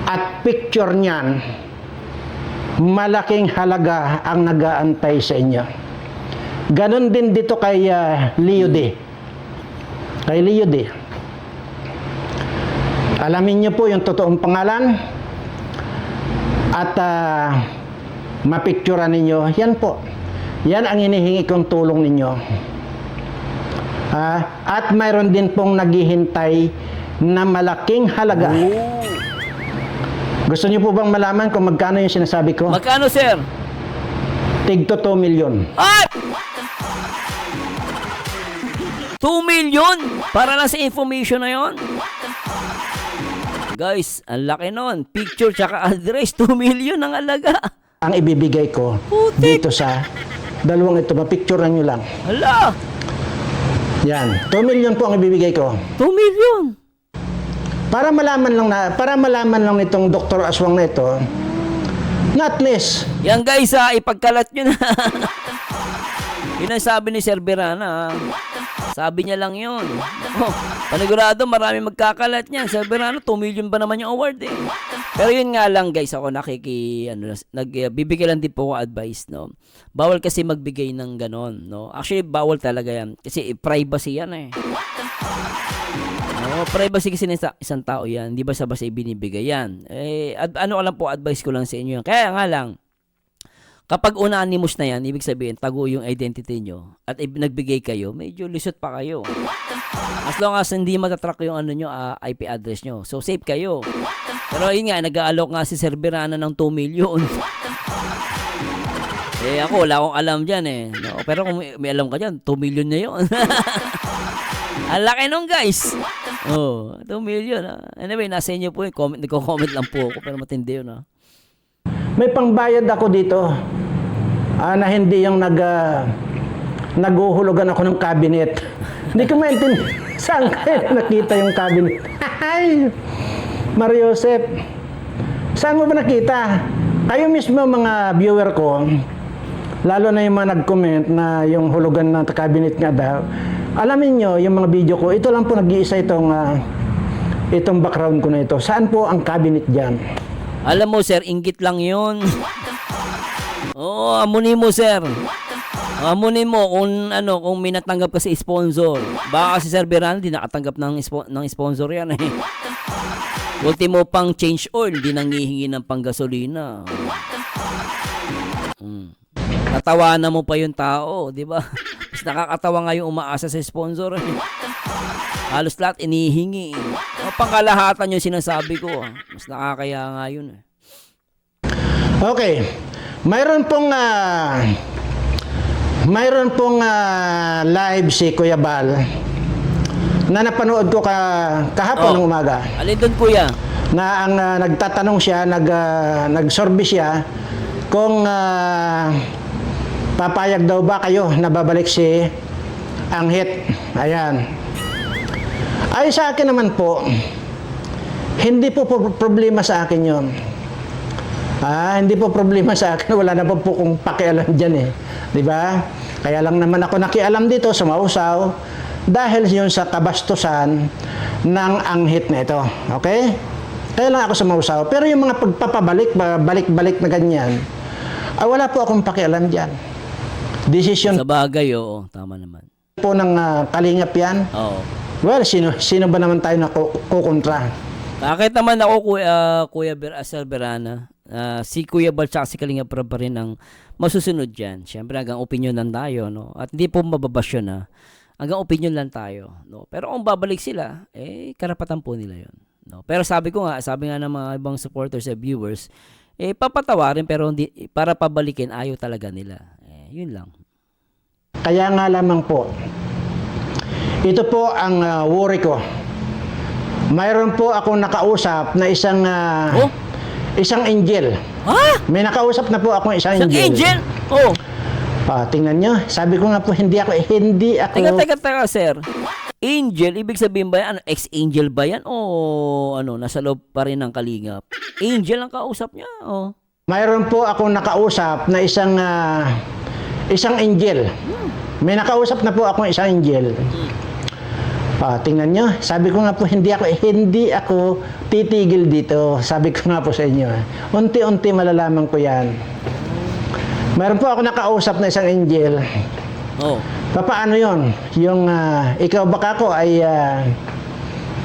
at picture niyan, malaking halaga ang nag-aantay sa inyo. Ganon din dito kay Leo D. Kay Leo D. Alamin niyo po yung totoong pangalan at mapicturean ninyo. Yan po. Yan ang hinihingi kong tulong ninyo. At mayroon din pong naghihintay na malaking halaga. Gusto niyo po bang malaman kung magkano yung sinasabi ko? Magkano, sir? Tig to 2 million. Ay! 2 million? Para lang sa information na yon. Guys, ang laki nun. Picture tsaka address, 2 million ang alaga. Ang ibibigay ko dito sa dalawang ito, mapicturean nyo lang. Hala! Yan, 2 million po ang ibibigay ko. 2 million? Para malaman lang nitong Dr. Aswang na ito, not less. Yan guys, ipagkalat nyo na. Yun ang sabi ni Sir Verana. Sabi niya lang yun. Panigurado, marami magkakalat niyan. Sir Verana, 2 million ba naman yung award Pero yun nga lang guys, ako nagbibigay lang din po ako advice, no. Bawal kasi magbigay ng ganon, no. Actually, bawal talaga yan. Kasi privacy yan privacy kasi ng isang tao yan. Hindi basta-basta ibinibigay yan. Advice ko lang sa inyo yan. Kaya nga lang, kapag unanimous na yan, ibig sabihin, tago yung identity nyo at nagbigay kayo, medyo lisot pa kayo. As long as hindi matatrack yung IP address nyo. So, safe kayo. Pero yun nga, nag-aalok nga si Sir Verana ng 2 million. Ako, wala akong alam dyan No, pero kung may alam ka dyan, 2 million na yun. Ang laki nung guys. 2 million. Anyway, nasa inyo po yung comment. Nagko-comment lang po ako, pero matindi yun May pangbayad ako dito na hindi yung naguhulugan ako ng cabinet. Hindi ko maintindihan saan kayo nakita yung cabinet. Ay, Mario Joseph, saan mo ba nakita? Kayo mismo mga viewer ko, lalo na yung mga nag-comment na yung hulugan ng cabinet nga daw, alamin nyo yung mga video ko, ito lang po nag-iisa itong background ko na ito. Saan po ang cabinet dyan? Alam mo, sir, inggit lang yun. Oo, amunin mo, sir. Amunin mo kung may natanggap ka sa sponsor. Baka si Sir Verana di nakatanggap ng sponsor yan Ultimo pang change oil, di nangihingi ng panggasolina. Tatawanan mo pa yung tao, di ba? Mas nakakatawa nga yung umaasa sa sponsor. Halos lahat inihingi. Pangkalahatan yung sinasabi ko. Mas nakakaya nga yun. Okay. Mayroon pong live si Kuya Bal na napanood ko kahapon ng umaga. Alin doon, kuya? Na ang nagtatanong siya, nagsorbe siya kung papayag daw ba kayo na babalik si Anghit. Ayan. Ay sa akin naman po, Hindi po problema sa akin yon. Hindi po problema sa akin. Wala na po kong pakialam dyan eh. Di ba? Kaya lang naman ako nakialam dito sa Mausaw dahil yun sa kabastusan ng anghit na ito. Okay? Kaya lang ako sa Mausaw. Pero yung mga pagpapabalik, balik-balik na ganyan, wala po akong pakialam dyan. Desisyon Sa bagay, oo. Tama naman. po ng kalingap yan. Oo. Well, sino ba naman tayo na kukontra? Bakit naman ako, Kuya Berana, si Kuya Bal at si Kalinga Prab pa rin ang masusunod dyan. Siyempre, hanggang opinion lang tayo, no? At hindi po mababasyon, ha? Hanggang opinion lang tayo, no? Pero kung babalik sila, karapatan po nila yon, no? Pero sabi nga ng mga ibang supporters at viewers, papatawarin pero hindi, para pabalikin, ayaw talaga nila. Yun lang. Kaya nga lamang po, ito po ang worry ko. Mayroon po akong nakausap na isang angel. Ha? May nakausap na po akong isang Isang angel. agent? Oh. Tingnan nyo, sabi ko nga po, hindi ako. Teka, sir. Angel, ibig sabihin ba yan? Ex-angel ba yan? O nasa loob pa rin ng kalingap? Angel ang kausap niya? Oh. Mayroon po akong nakausap na isang angel. May nakausap na po akong isang angel. Tingnan nyo, sabi ko nga po, hindi ako titigil dito. Sabi ko nga po sa inyo, unti-unti malalaman ko yan. Mayroon po ako nakausap na isang angel. Oh. Paano yon? Yung ikaw baka ko ay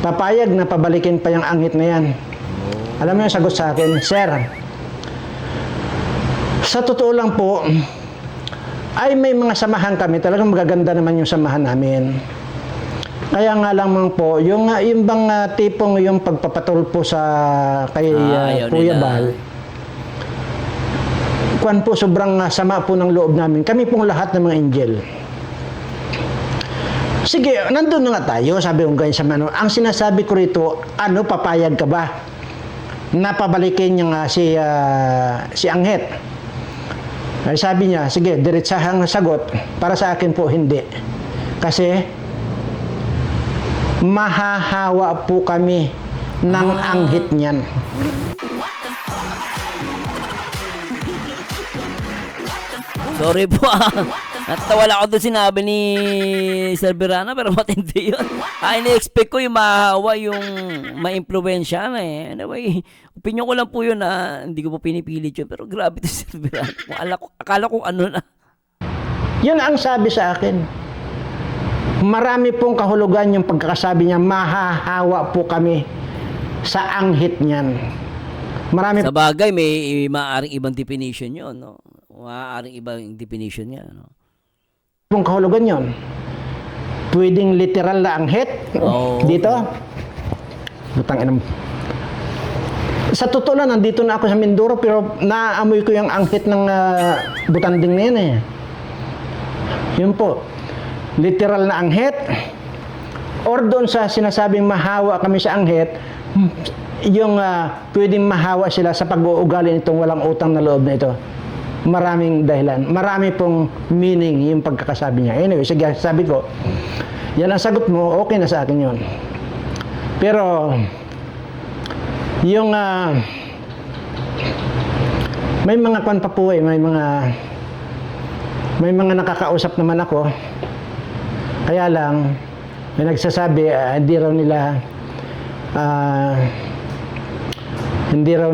papayag na pabalikin pa yung anghit na yan. Alam mo yung sagot sa akin, Sir, sa totoo lang po, ay may mga samahan kami. Talagang magaganda naman yung samahan namin. Kaya nga lamang po, yung bang tipong yung pagpapatol po sa kay Kuya Bal, kuwan po, sobrang sama po ng loob namin. Kami pong lahat ng mga angel. Sige, nandun na nga tayo, sabi ko ganyan sa Mano. Ang sinasabi ko rito, papayag ka ba na pabalikin niya si Anghit? Ay sabi niya, sige, diretsahang sagot. Para sa akin po, hindi. Kasi mahahawa po kami ng anghit niyan. Sorry po natawala ako doon sinabi ni Sir Berana pero matindi yun. Ini-expect ko yung mahahawa, yung ma-impluwensya na eh. Anyway, opinion ko lang po yun na hindi ko po pinipilit yun. Pero grabe to Sir Berana. Akala ko ano na. Yun ang sabi sa akin. Marami pong kahulugan yung pagkakasabi niya, mahahawa po kami sa anghit niyan. Marami Sa bagay, may maaaring ibang definition yun, no? Maaaring ibang definition niya, no? pong kahulugan yon. Pwedeng literal na anghit dito. Butang inam. Sa totoo lang, nandito na ako sa Mindoro pero naaamoy ko yung anghit ng butanding na yan eh. Yun po. Literal na anghit. Or doon sa sinasabing mahawa kami sa anghit, yung pwedeng mahawa sila sa pag-uugali nitong walang utang na loob na ito. Maraming dahilan. Marami pong meaning yung pagkakasabi niya. Anyway, sige, sabi ko, yan ang sagot mo, okay na sa akin yun. Pero, yung, may mga kwan pa po eh, may mga nakakausap naman ako. Kaya lang, may nagsasabi, hindi raw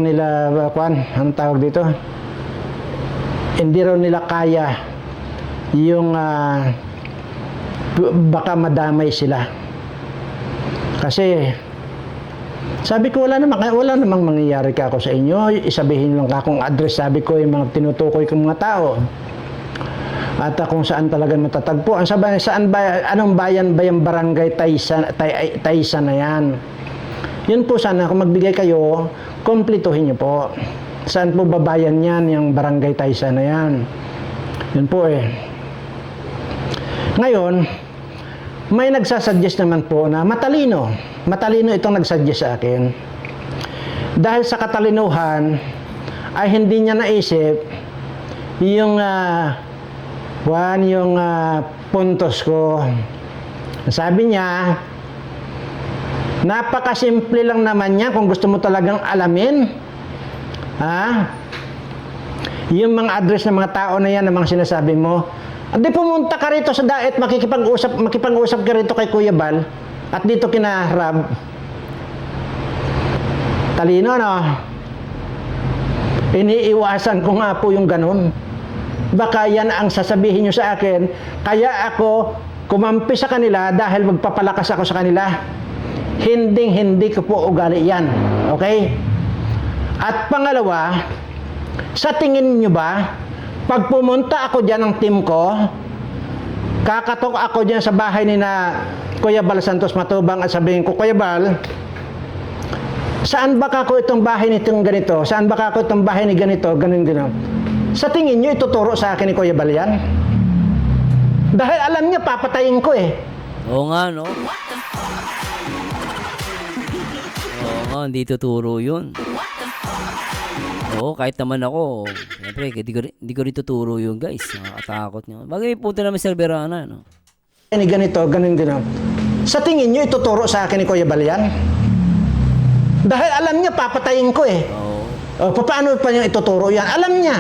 nila, kwan, anong tawag dito? Hindi raw nila kaya yung baka madamay sila. Kasi sabi ko wala namang mangyayari ka ako sa inyo. Isabihin lang ka kung address, sabi ko yung mga tinutukoy kong mga tao. At kung saan talaga matatagpuan. Saan ba, anong bayan ba yung barangay Taysa na yan? Yun po sana, kung magbigay kayo, kumplituhin nyo po. Saan po babayan yan, yung barangay Taysa na yan? Yun po eh. Ngayon, may nagsasuggest naman po na matalino. Matalino itong nagsuggest sa akin. Dahil sa katalinuhan, ay hindi niya naisip yung puntos ko. Sabi niya, Napakasimple lang naman yan kung gusto mo talagang alamin. Ha? Yung mga address ng mga tao na yan, ng mga sinasabi mo. At di pumunta ka rito sa Daet, makipag-usap ka rito kay Kuya Bal, at dito kina Rab. Talino, no? Iniiwasan ko nga po yung ganun. Baka yan ang sasabihin nyo sa akin, kaya ako kumampi sa kanila dahil magpapalakas ako sa kanila. Hindi ko po ugali yan. Okay? At pangalawa, sa tingin nyo ba, pag pumunta ako dyan ng team ko, kakatok ako dyan sa bahay ni na Kuya Bal Santos Matubang at sabihin ko, Kuya Bal, saan ba kako itong bahay nitong ganito? Saan ba kako itong bahay ni ganito? Ganun. Sa tingin nyo, ituturo sa akin ni Kuya Bal yan? Dahil alam niya, papatayin ko eh. Oo nga, no? Oo nga, hindi tuturo yun. Oo, kahit naman ako, siyempre, hindi ko rin tuturo yun, guys. Nakakatakot nyo. Bagay, puto naman Sir Berana, no? Ni ganito, ganun. Sa tingin nyo, ituturo sa akin ni Kuya Bal yan? Dahil alam niya, papatayin ko eh. Oo. O, paano pa niya ituturo yan? Alam niya.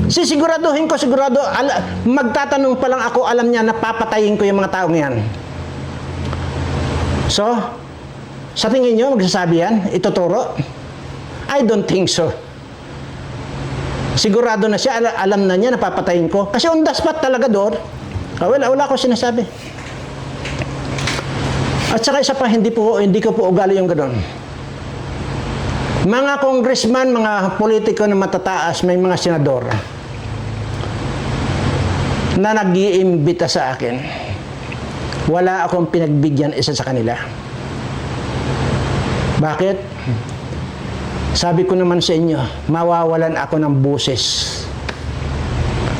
Sisiguraduhin ko, magtatanong pa lang ako, alam niya na papatayin ko yung mga taong yan. So, sa tingin nyo, magsasabi yan? Ituturo? I don't think so. Sigurado na siya, alam na niya na papatayin ko. Kasi on the spot talaga doon. Wala ko sinasabi. At saka isa pa, hindi ko po ugali yung gano'n. Mga congressman, mga politiko na matataas, may mga senador na nag-iimbita sa akin. Wala akong pinagbigyan isa sa kanila. Bakit? Sabi ko naman sa inyo, mawawalan ako ng boses.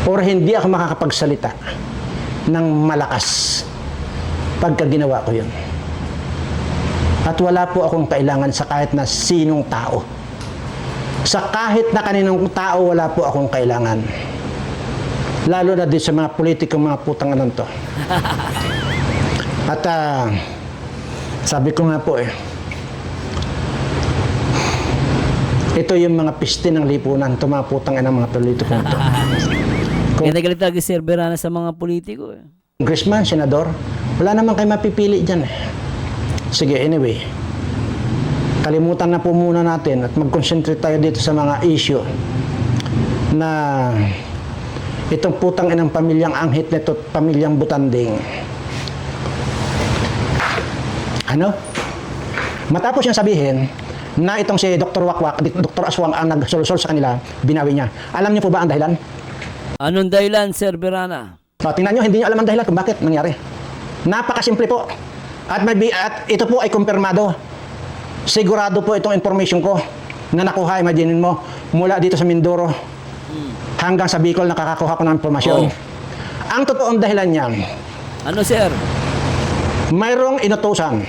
Or hindi ako makakapagsalita ng malakas pagka ginawa ko yun. At wala po akong kailangan sa kahit na sinong tao. Sa kahit na kaninong tao, wala po akong kailangan. Lalo na din sa mga politikong mga putang anan to. At sabi ko nga po ito yung mga piste ng lipunan, tumaputang ng mga politikong to. Kaya nagalit talaga Sir Berana sa mga politiko, eh. Congressman, senador, wala naman kayo mapipili dyan eh. Sige, anyway. Kalimutan na po muna natin at mag-concentrate tayo dito sa mga issue na itong putang inang pamilyang Anghit nito, pamilyang Butanding. Ano? Matapos niyang sabihin na itong si Dr. Wakwak, Dr. Aswang ang nagsolsol sa kanila, binawi niya. Alam niyo po ba ang dahilan? Anong dahilan, Sir Berana? Tingnan niyo, hindi niyo alam ang dahilan kung bakit nangyari. Napakasimple po. At ito po ay kumpirmado. Sigurado po itong information ko na nakuha, imaginin mo, mula dito sa Mindoro hanggang sa Bicol, nakakakuha ko ng informasyon. Ang totoong dahilan niyan, Ano, Sir? mayroong inutusan.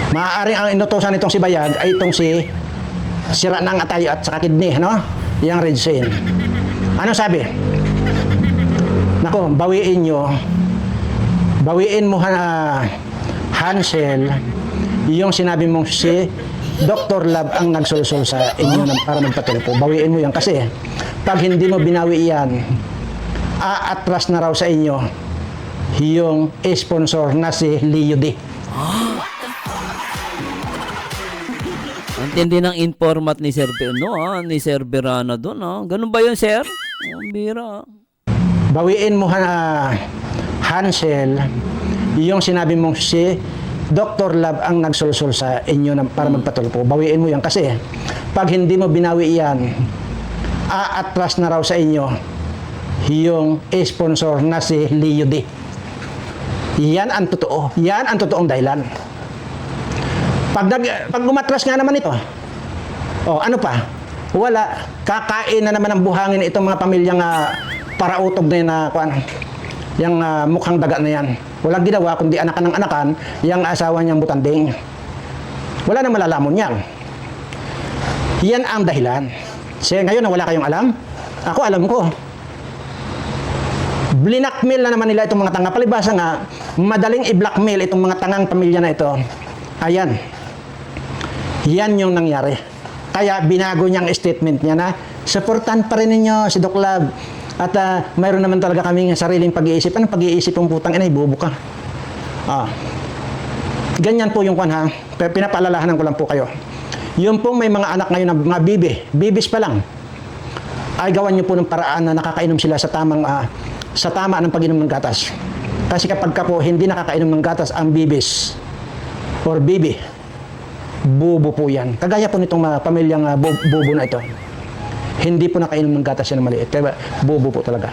Maaaring ang inutusan itong si Bayag ay itong si sira ng atay at saka kidney, no? Yang Red Sein. Ano sabi? Nako, bawiin mo Hansel, yung sinabi mong si Dr. Love ang nagsulsul sa inyo para magpatulpo. Bawiin mo yan kasi pag hindi mo binawi yan, aatras na raw sa inyo yung sponsor na si Leo D. Ang tindi ng informat ni Sir ni Sir Berana doon, ha? Ganun ba yun, Sir? Ang bira. Bawiin mo Hansel, yung sinabi mong si Dr. Love ang nagsulsul sa inyo para magpatulpo. Bawiin mo yan kasi pag hindi mo binawi yan, aatras na raw sa inyo yung sponsor na si Leo D. Yan ang totoo. Yan ang totoong dahilan. Pag umatras nga naman ito, ano pa? Wala. Kakain na naman ang buhangin itong mga pamilyang parautog na yun yung mukhang daga na yan. Walang ginawa kundi anakan ng anakan yung asawa niyang Butanding. Wala nang malalamon yan. Yan ang dahilan. Ngayon na wala kayong alam, ako alam ko. Blinakmail na naman nila itong mga tanga. Palibasa nga, madaling i-blackmail itong mga tangang pamilya na ito. Ayan. Yan yung nangyari. Kaya binago niyang statement niya na supportan pa rin ninyo si Doc Love. At mayroon naman talaga kaming sariling pag-iisip. Anong pag-iisip ng putang ina? Ibubo ka. Ganyan po yung kwan ha. Pinapaalalahanan ko lang po kayo. Yung pong may mga anak ngayon na mga bibis pa lang, ay gawan niyo po ng paraan na nakakainom sila sa tama ng pag-inom ng gatas. Kasi kapag ka po hindi nakakainom ng gatas ang bibis or bibi, bubo po yan. Kagaya po nitong pamilyang bubo na ito. Hindi po nakainom ng gatas yan na maliit. Kaya bubo po talaga.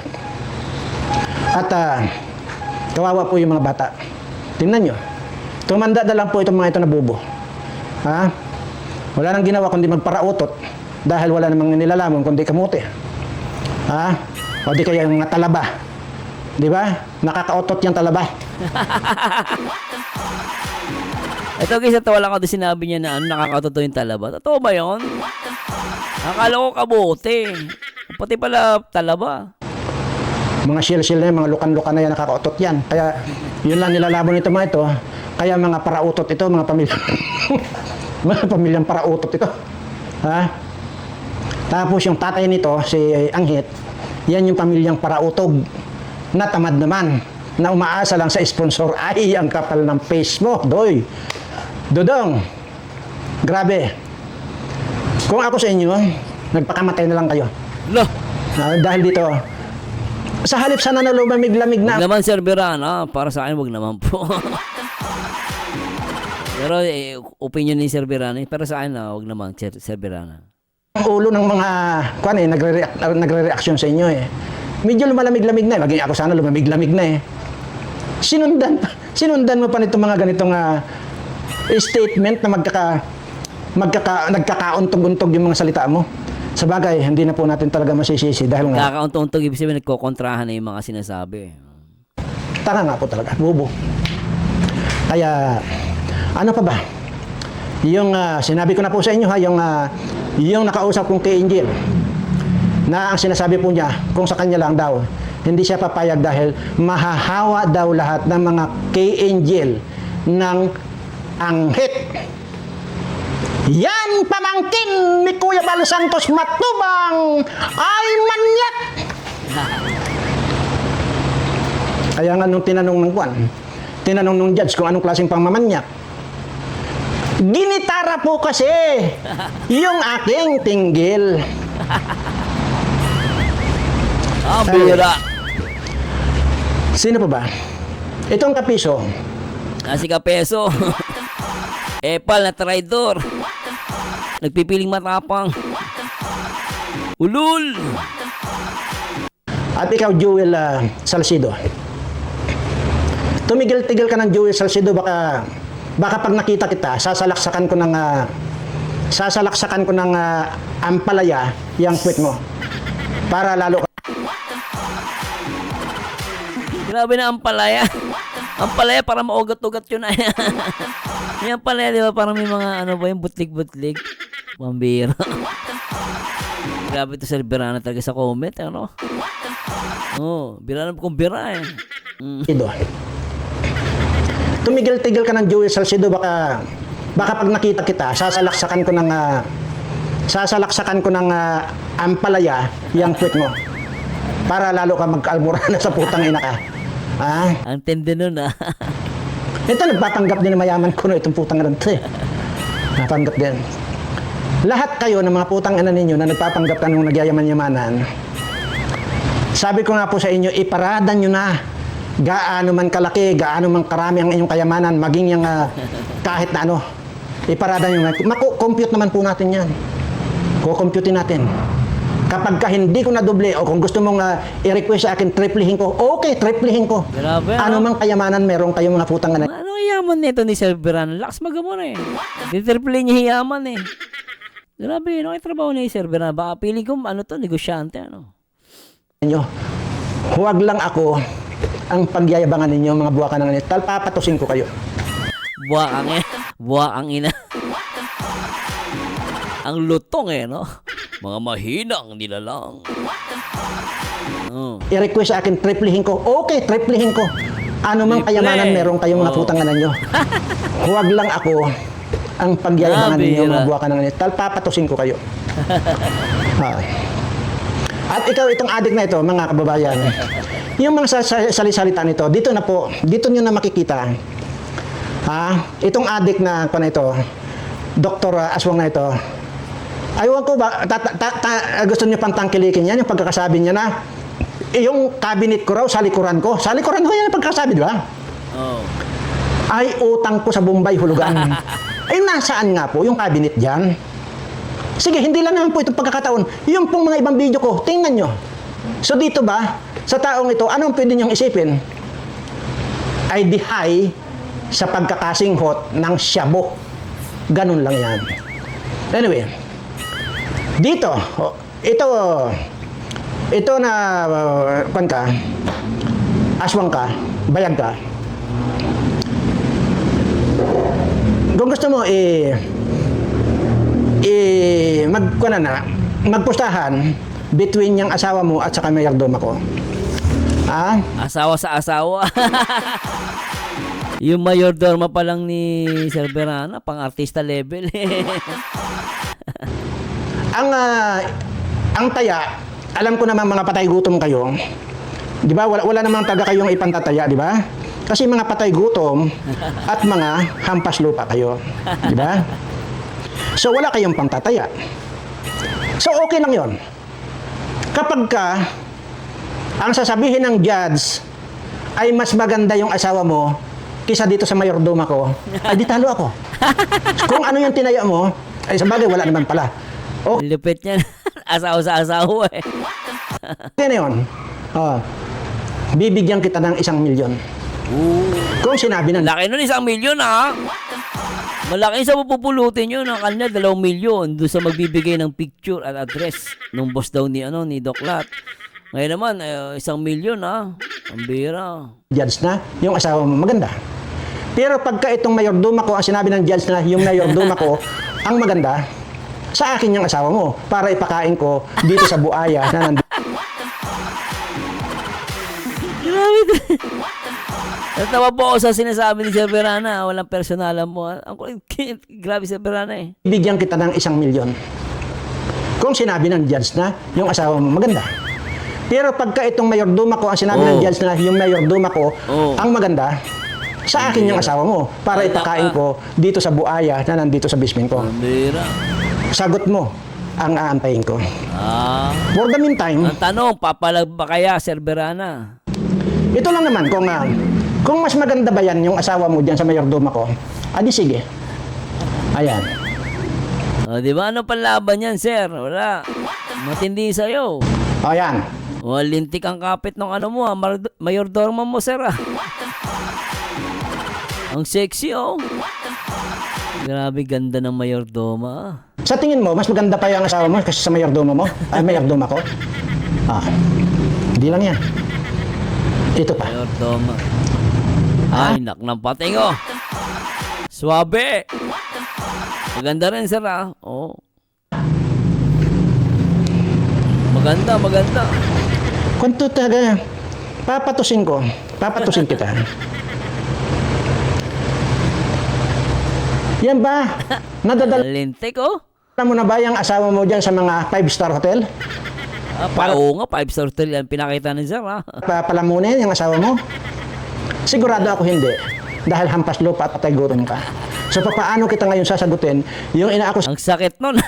At kawawa po yung mga bata. Tingnan nyo. Tumanda na lang po itong mga ito na bubo. Ha? Wala nang ginawa kundi magparautot dahil wala namang nilalamon kundi kamote. Ha? O di kaya yung mga talaba. Di ba? Nakakaotot yung talaba. Ito guys, ito wala ko din sinabi niya na nakakatotoo yung talaba. Totoo ba yun? Akala ko kabote. Pati pala talaba. Mga shell-shell na yan, mga lukan-lukan na yan, nakakaotot yan. Kaya yun lang nilalabon nito mga ito. Kaya mga parautot ito, mga pamilya. Mga pamilyang parautot ito. Ha? Tapos yung tatay nito, si Anghit, yan yung pamilyang parautog. Na tamad naman. Na umaasa lang sa sponsor. Ay, ang kapal ng face mo. Doy. Dodong. Grabe. Kung ako sa inyo, nagpakamatay na lang kayo. Loh! Dahil dito, sa halip sana na lumamig-lamig na. Wag naman, Sir Berana. Para sa akin, wag naman po. Pero opinion ni Sir Berana. Pero sa akin, wag naman, Sir Berana. Ang ulo ng mga nagre-reaction sa inyo eh. Medyo lumalamig-lamig na eh. Maging ako sana lumamig-lamig na eh. Sinundan mo pa nitong mga ganitong statement na nagkakauntog-untog yung mga salita mo. Sa bagay, hindi na po natin talaga masisisi dahil nga Nakakauntog-untog, ibig sabihin nagkokontrahan na yung mga sinasabi. tanga nga po talaga, bobo. Kaya, ano pa ba? Yung sinabi ko na po sa inyo ha, yung nakausap kong kay Angel, na ang sinasabi po niya, kung sa kanya lang daw, hindi siya papayag dahil mahahawa daw lahat ng mga kay Angel ng Anghit. Yan pamangkin ni Kuya Bal Santos Matubang ay manyak. Kaya nga nung tinanong nung judge kung anong klaseng pangmamanyak, ginitara po kasi yung aking tinggil. Bira. Sino pa ba? Itong kapiso. Si Kapeso. Epal na traidor. Nagpipiling matapang. Ulul. At ikaw, Jewel Salcido. Tumigil-tigil ka ng Jewel Salcido, baka pag nakita kita, sasalaksakan ko ng ampalaya yung puwet mo. Para lalo ka. Grabe na ang palaya. Ang palaya para maugat-ugat yun. Yung palaya, di ba? Parang may mga yung butlig-butlig. Pambira. Grabe ito sa Berana talaga sa comment, ano? Bira na kung bira eh. Tumigil-tigil ka ng Jewel Salcido, baka pag nakita kita, sasalaksakan ko ng ampalaya yung puwet mo. Para lalo ka mag-almura na sa putang ina ka. Ang tindi nun Ito, nagpapanggap din ng mayaman ko na itong putang ina ito eh. Napanggap din. Lahat kayo ng mga putang ina ninyo na nagpapanggap ka nung nagyayaman-yamanan, sabi ko nga po sa inyo, iparada nyo na gaano man kalaki, gaano man karami ang inyong kayamanan, maging yung kahit na ano, iparada nyo na. Makukompute naman po natin yan. Kukomputin natin. Kapag ka hindi ko na doble o kung gusto mong i-request sa akin, triplihin ko. Okay, triplihin ko. Grabe, ano mang kayamanan meron kayong mga putang ina. Ano yaman nito ni Sir Berana? Lakas magamon eh. Titriple niya yaman eh. Grabe, ano yung trabaho ni Sir Berana? Baka piling ko, negosyante, Huwag lang ako ang pagyayabangan ninyo, mga buwakan ng ganito. Papatusin ko kayo. Buwakang ina. Ang lutong no? Mga mahinang nilalang. Oh. I-request sa akin, triplihin ko. Okay, triplihin ko. Ano mang Triple. kayamanan meron kayong mga Oh. putanganan nyo. Huwag lang ako ang pagyayabangan ninyo, Bira. mga buwakan ng papatusin ko kayo. Ah. At ikaw, itong adik na ito, mga kababayan, yung mga salisalita nito, dito na po, dito nyo na makikita. Itong adik na pa na ito, Dr. Aswang na ito, aywan ko ba, gusto nyo pang tangkilikin yan, yung pagkakasabi niya na, yung cabinet ko raw, sa likuran ko yan yung pagkakasabi, di ba? Oh. Ay utang ko sa Bombay hulugan. Ay nasaan nga po yung cabinet dyan? Sige, hindi lang naman po itong pagkakataon. Yung pong mga ibang video ko, tingnan nyo. So dito ba, sa taong ito, anong pwede nyong isipin? Ay di high sa pagkakasinghot ng shabu. Ganun lang yan. Anyway, dito, ito na, kwan ka, aswang ka, bayag ka. Kung gusto mo, magpustahan between yung asawa mo at saka mayardoma ko. Asawa sa asawa. Yung mayordorma pa lang ni Sir Verana, pang artista level. Ang taya, alam ko naman mga patay gutom kayo. Di ba? Wala namang taga kayong ipantataya, di ba? Kasi mga patay gutom at mga hampas lupa kayo. Di ba? So wala kayong pangtataya. So okay lang yon. Kapag ka ang sasabihin ng judge ay mas maganda yung asawa mo kisa dito sa mayordoma ko, ay di talo ako. Kung ano yung tinaya mo, ay sabagay wala naman pala. Lupit niyan. Asawa sa asawa eh. Okay na yun. Bibigyan kita ng 1 milyon. Kung sinabi ng Laki nun, 1 milyon ha. Malaki sa pupulutin yun. Ang kanya 2 milyon doon sa magbibigay ng picture at address nung boss daw ni Doc Lat. Ngayon naman 1 milyon ha. Ang bira. judge na yung asawa mo maganda. Pero pagka itong mayordoma ko, ang sinabi ng judge na yung mayordoma ko ang maganda, sa akin yung asawa mo para ipakain ko dito sa buaya na nandito. Grabe. Natawa po ako sa sinasabi ni Sir Verana. Walang personalan mo. Grabe Sir Verana eh. Bigyan kita ng 1 milyon. Kung sinabi ng judge na yung asawa mo maganda. Pero pagka itong mayordoma ko, ang sinabi ng judge na yung mayordoma ko ang maganda, sa akin yung asawa mo para ipakain ko dito sa buaya na nandito sa basement ko. Ang bira. Sagot mo ang aantayin ko. For the meantime, Ang tanong, papalag ba kaya Sir Verana? ito lang naman, kung mas maganda ba yan yung asawa mo dyan sa mayordoma ko, adi sige. Ayan. Di ba ano panlaban yan Sir? Wala. Matindi sa'yo. Ayan. Lintik ang kapit ng ano mo mayordorma mo Sir Ang sexy Grabe ganda ng mayordoma Sa tingin mo, mas maganda pa yung asawa mo kasi sa mayordoma mo? Ay, mayordoma ko? Hindi lang yan. Ito pa. Mayordoma. Ay, nak ng pating Swabe. Maganda rin Sir Maganda. Kung talaga, papatusin kita. Yan ba? Nadadala Lintik mo na ba yung asawa mo dyan sa mga 5-star hotel? Oo nga, 5-star hotel yan pinakita ni Sir Palamunin yung asawa mo? Sigurado ako hindi. Dahil hampas lupa at patay gutom ka. So paano kita ngayon sasagutin yung inaakusa Ang sakit nun.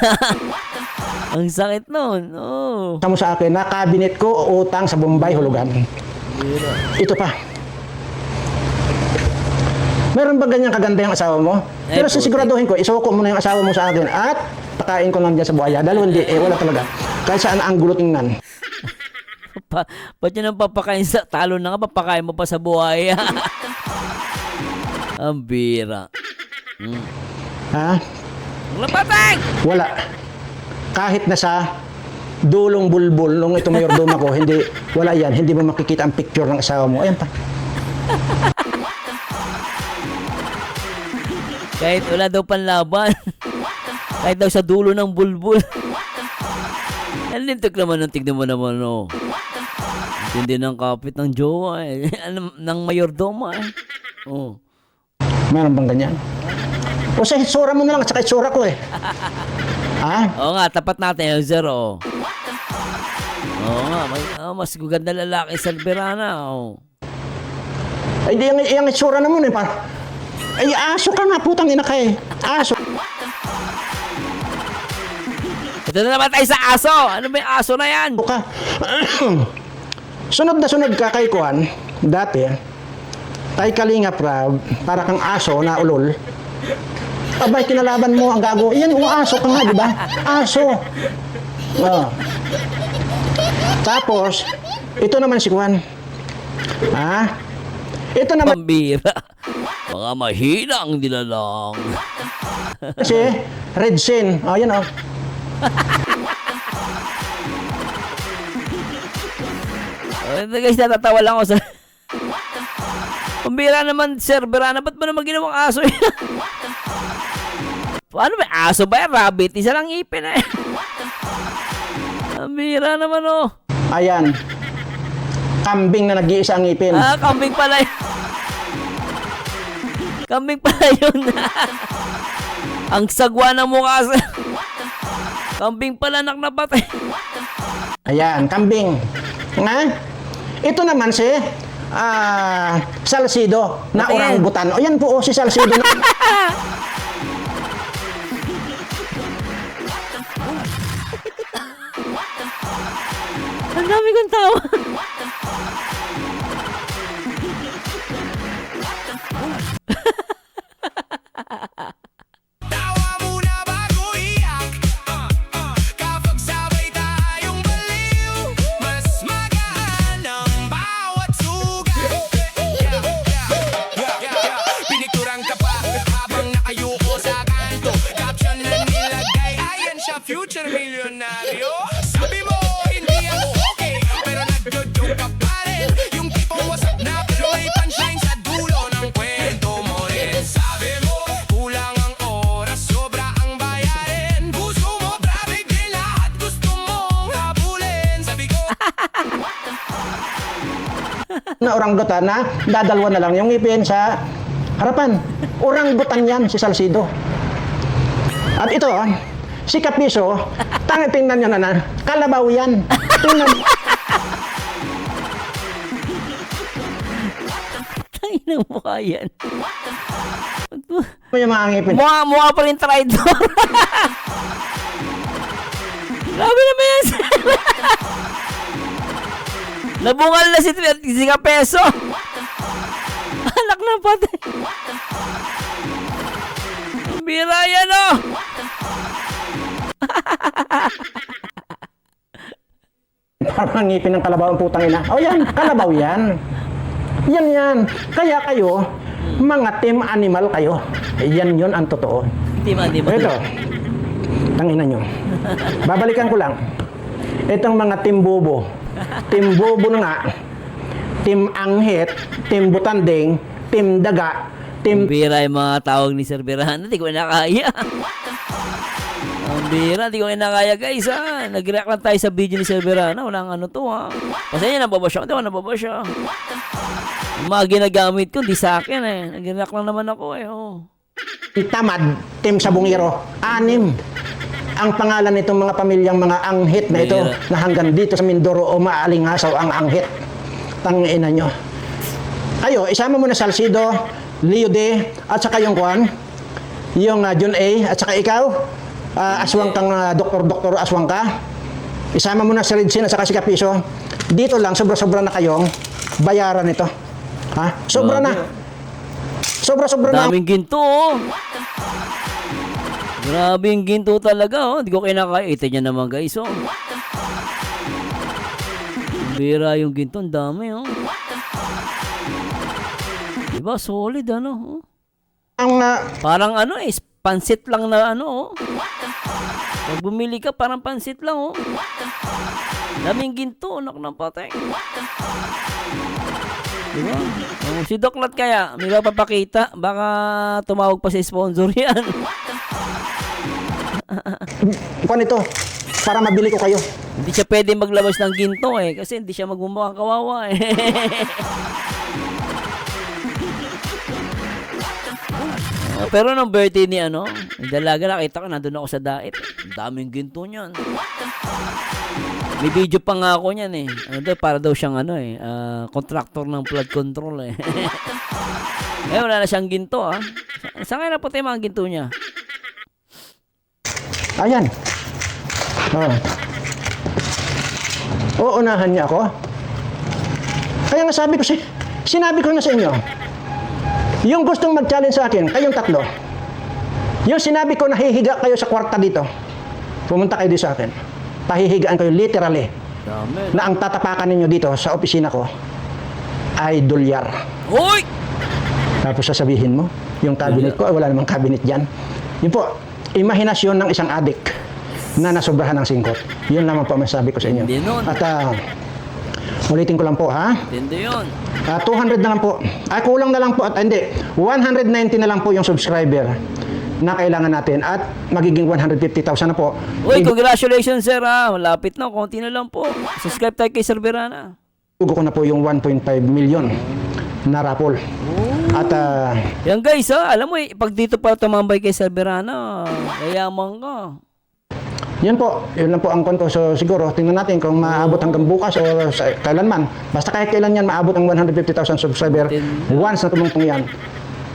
Ang sakit nun. mo sa akin na cabinet ko o utang sa Bombay hulugan? Ito pa. Meron ba ganyang kaganda yung asawa mo? Pero sisiguraduhin ko, isuko mo na yung asawa mo sa akin at pakain ko lang dyan sa buhaya. Dahil hindi, wala talaga. Kahit saan ang gulo tingnan. Ba't yun ang papakain sa talo na nga, papakain mo pa sa buhay. Ang bira. Ha? Lapateng! Wala. Kahit na sa dulong bulbul nung ito mayordoma ko, hindi, wala yan. Hindi mo makikita ang picture ng asawa mo. Ayan pa. Kahit wala daw panlaban. Kahit daw sa dulo ng bulbul. Nalintok naman ang tignan mo naman Hindi ng kapit ng jowa eh. Ano, ng mayordoma eh. Oh. Meron bang ganyan? O sa itsura mo na lang at saka itsura ko eh. Ha? Oo nga, tapat natin yung zero. Oo nga, mas guganda lalaki sa Berana. Oh. Ay di yung itsura naman eh. Ay aso ka nga, putang ina ka eh. Aso. Ito na naman tayo sa aso. Ano ba yung aso na yan? Ka. Sunod na sunod ka kay Kuan, dati, tay Kalinga Prab, para kang aso na ulol. Abay, kinalaban mo ang gago. Yan, aso ka nga, di ba? Aso. Oh. Tapos, ito naman si Kuan. Ha? Ito naman Pambira. Mga mahina ang nilalang. si Red Sin. Oh, yan oh. Ito guys, natatawa lang ako sa... Pambira naman, Sir Berana. Ba't mo naman ginawang aso yan? Paano ba? Aso ba yan? Rabbit? Isa lang ipin eh. Pambira naman oh. Ayan. Kambing na nag-iisa ang ngipin. Ah, kambing pala yun. Kambing pala yun. Ang sagwa ng mukha sa... Kambing pala anak na patay. Ayan, kambing. Nga? Ito naman si Salcido na Bakit? orangutan. O yan po, si Salcido na... Ang dami kong tawa. Tawa muna bago iyak Kapag sabay tayong baliw Mas magaan ang bawat sugat Pinikturang ka pa habang nakayuko sa kanto Caption na nilagay, ayan siya future milyonaryo Sabi mo hindi ako okay Pero nagjo-joke ka pa rin Yung tipong wasak na pero may punchline sa dulo ng kwento mo rin Sabi mo kulang ang oras, sobra ang bayarin Puso mo traffic din lahat gusto mong habulin Sabi ko na orangutan na dadalwa na lang yung ngipin sa harapan. Orangutan yan, si Salcido. At ito, si Kapiso, tingnan nyo na kalabaw yan. Tingnan. Tayo ng mukha yan. mo yung mga ngipin. Mukha pa rin traitor. Grabe naman yan. Nabungal na si Kapeso. Anak na patay. Ang bira yan oh. Parang ngipin ng kalabaw ang putang ina. O yan, kalabaw yan. Yan. Kaya kayo, mga team animal kayo. Yan yun ang totoo. Di ba? Ito, tangina nyo. Babalikan ko lang. Itong mga team bobo. Team bobo na nga. Team anghit, team butanding, team daga, Ang team... bira yung mga tawag ni Sir Berana. Hindi ko inakaya. Ang bira, hindi ko inakaya guys ha. Nag-react lang tayo sa video ni Sir Berana. Walang ano to ha. Kasi yun, nababa siya. Hindi ko nababa siya. Yung mga ginagamit ko, di sa akin eh. Nag-react lang naman ako eh. Oh. tamad, team sabungero. 6 ang pangalan nitong mga pamilyang mga anghit na ito na hanggang dito sa Mindoro o maalingasaw ang anghit. Tangina nyo. Kayo, isama mo na Salcido, Leo D, at saka yung Juan, yung John A, at saka ikaw, aswang kang doktor aswang ka. Isama mo na si Redsin at saka si Kapiso. Dito lang, sobra-sobra na kayong bayaran ito. Ha? Sobra na. Sobra-sobra na. Daming ginto oh. Grabe yung ginto talaga oh. Hindi ko kinakaya. Ito niya naman guys oh. Bira yung ginto. Ang dami oh. Diba? Solid ano oh. Ang Parang ano eh. Pansit lang na ano oh. Pag bumili ka parang pansit lang oh. Daming ginto. Anak ng patay. Diba? Oh, si Doklat kaya, may papakita. Baka tumawag pa si sponsor yan. Kuan ito. para mabili ko kayo. Hindi siya pwede maglabas ng ginto eh. Kasi hindi siya magmumukhang kawawa eh. Pero nung birthday ni ano, yung dalaga, nakita ko, nandun ako sa dait. Ang daming ginto niyan. May video pa nga ako niyan eh. Ano daw, para daw siyang ano eh, contractor ng flood control eh. Eh, wala na siyang ginto ah. Saan kaya napunta yung mga ginto niya? Ayan. Oh. Uunahan niya ako. Kaya nga sinabi ko na sa inyo, yung gustong mag-challenge sa akin, kayong tatlo, yung sinabi ko na hihiga kayo sa kwarta dito, pumunta kayo dito sa akin. Pahihigaan kayo literally Dami. na ang tatapakan ninyo dito sa opisina ko ay dolyar. Hoy! Tapos sasabihin mo, yung cabinet ko, wala namang cabinet dyan. Yun po, imahinasyon ng isang adik na nasobrahan ng singkot. Yun naman po ang masasabi ko sa inyo. Hindi nun. At ulitin ko lang po ha. Hindi yun. 200 na lang po. Kulang na lang po. Hindi, 190 na lang po yung subscriber na kailangan natin at magiging 150,000 na po. Uy, congratulations sir ha. Malapit na, konti na lang po. Subscribe tayo kay Sir Verana. Tugo ko na po yung 1.5 million na raffle. At Yan guys ha, alam mo eh, pag dito pa tumambay kay Sir Verana, yayaman ka. yun lang po ang konto. So siguro, tingnan natin kung maabot hanggang bukas o kailanman. Basta kahit kailan yan maabot ang 150,000 subscriber, once na tumungtong yan,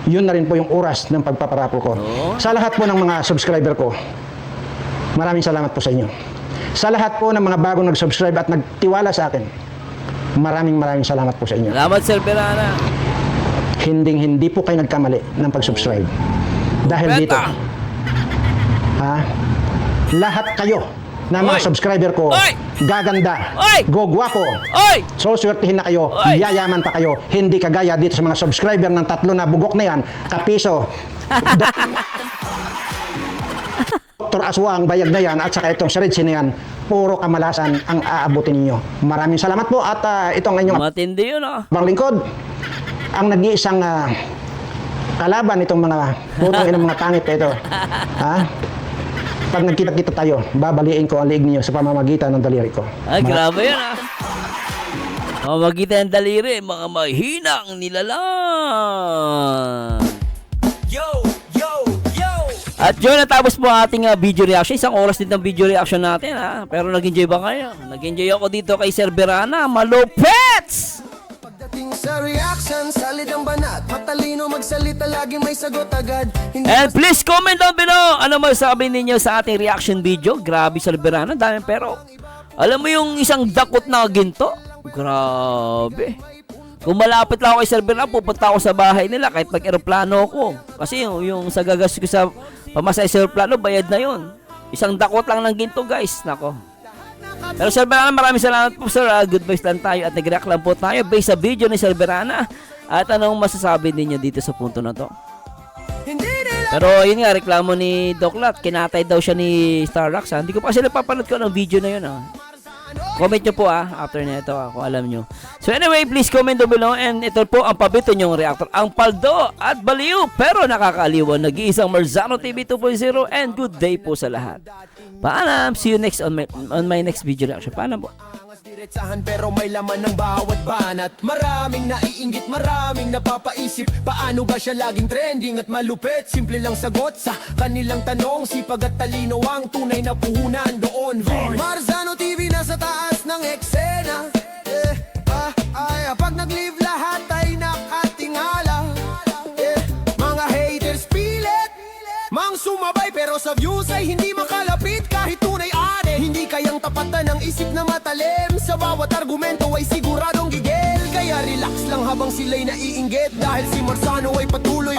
yun na rin po yung oras ng pagpaparapol ko. Sa lahat po ng mga subscriber ko, maraming salamat po sa inyo. Sa lahat po ng mga bagong nag-subscribe at nagtiwala sa akin, maraming salamat po sa inyo. Salamat Sir Verana. Hindi po kayo nagkamali ng pag-subscribe. Dahil dito, lahat kayo na mga Oy! subscriber ko, Oy! gaganda, Oy! gogwapo, Oy! suswertihin na kayo, Oy! yayaman pa kayo, hindi kagaya dito sa mga subscriber ng tatlo na bugok na yan, kapiso, Dr. Aswang, bayag na yan, at saka itong Saridsi na yan, puro kamalasan ang aabutin ninyo. Maraming salamat po at itong inyong Matindi yun ah. bang lingkod, ang nag-iisang kalaban itong mga putong ng mga pangit na ito. Pag nagkita-kita tayo, babaliin ko ang liig niyo sa pamamagitan ng daliri ko. Ay, grabe yan ah. Mamagitan ng daliri, mga mahinang nilalang. Yo, yo, yo. At yun, natapos po ang ating video reaction. Isang oras din ng video reaction natin ha. Pero nag-enjoy ba kayo? Nag-enjoy ako dito kay Sir Verana. Malupets! Pagdating sa reaction, salid ang banat. Matalino magsalita, laging may sagot agad. Hindi And please comment down below. Ano masasabi ninyo sa ating reaction video? Grabe Sir Verana, dami pero alam mo yung isang dakot na ginto? Grabe. Kung malapit lang ako kay Sir Verana, pupunta ako sa bahay nila kahit mag-aeroplano ako. Kasi yung sa gagas ko sa pamasay sa aeroplano, bayad na yun. Isang dakot lang ng ginto guys. Nako. Pero Sir Verana, maraming salamat po sir. Good vibes lang tayo at nag-react lang po tayo based sa video ni Sir Verana. At anong masasabi ninyo dito sa punto na to? Pero yun nga, reklamo ni Doc Lat, kinatay daw siya ni Starrox ha. Hindi ko pa kasi napapanood ko ng video na yun ha. Comment nyo po after na ito kung alam nyo. So anyway, please comment down below. And ito po ang pabito nyong reactor, ang paldo at baliw pero nakakaaliwan. Nag-iisang Marzano TV 2.0 and good day po sa lahat. Paalam, see you next on my next video reaction. Paalam po. diretsahan pero may laman ng bawat banat. Maraming naiinggit, maraming napapaisip. Paano ba siya laging trending at malupit? Simple lang sagot sa kanilang tanong. Sipag at talino ang tunay na puhunan doon. Marzano TV nasa taas ng eksena. Pag nag-live lahat ay nakatingala. Mga haters pilit mang sumabay pero sa views ay hindi makalapit. Kahit tunay ane, hindi kayang tapatan ng isip na matalim. Sa bawat argumento ay siguradong gigil. Kaya relax lang habang sila'y naiinggit. Dahil si Marzano ay patuloy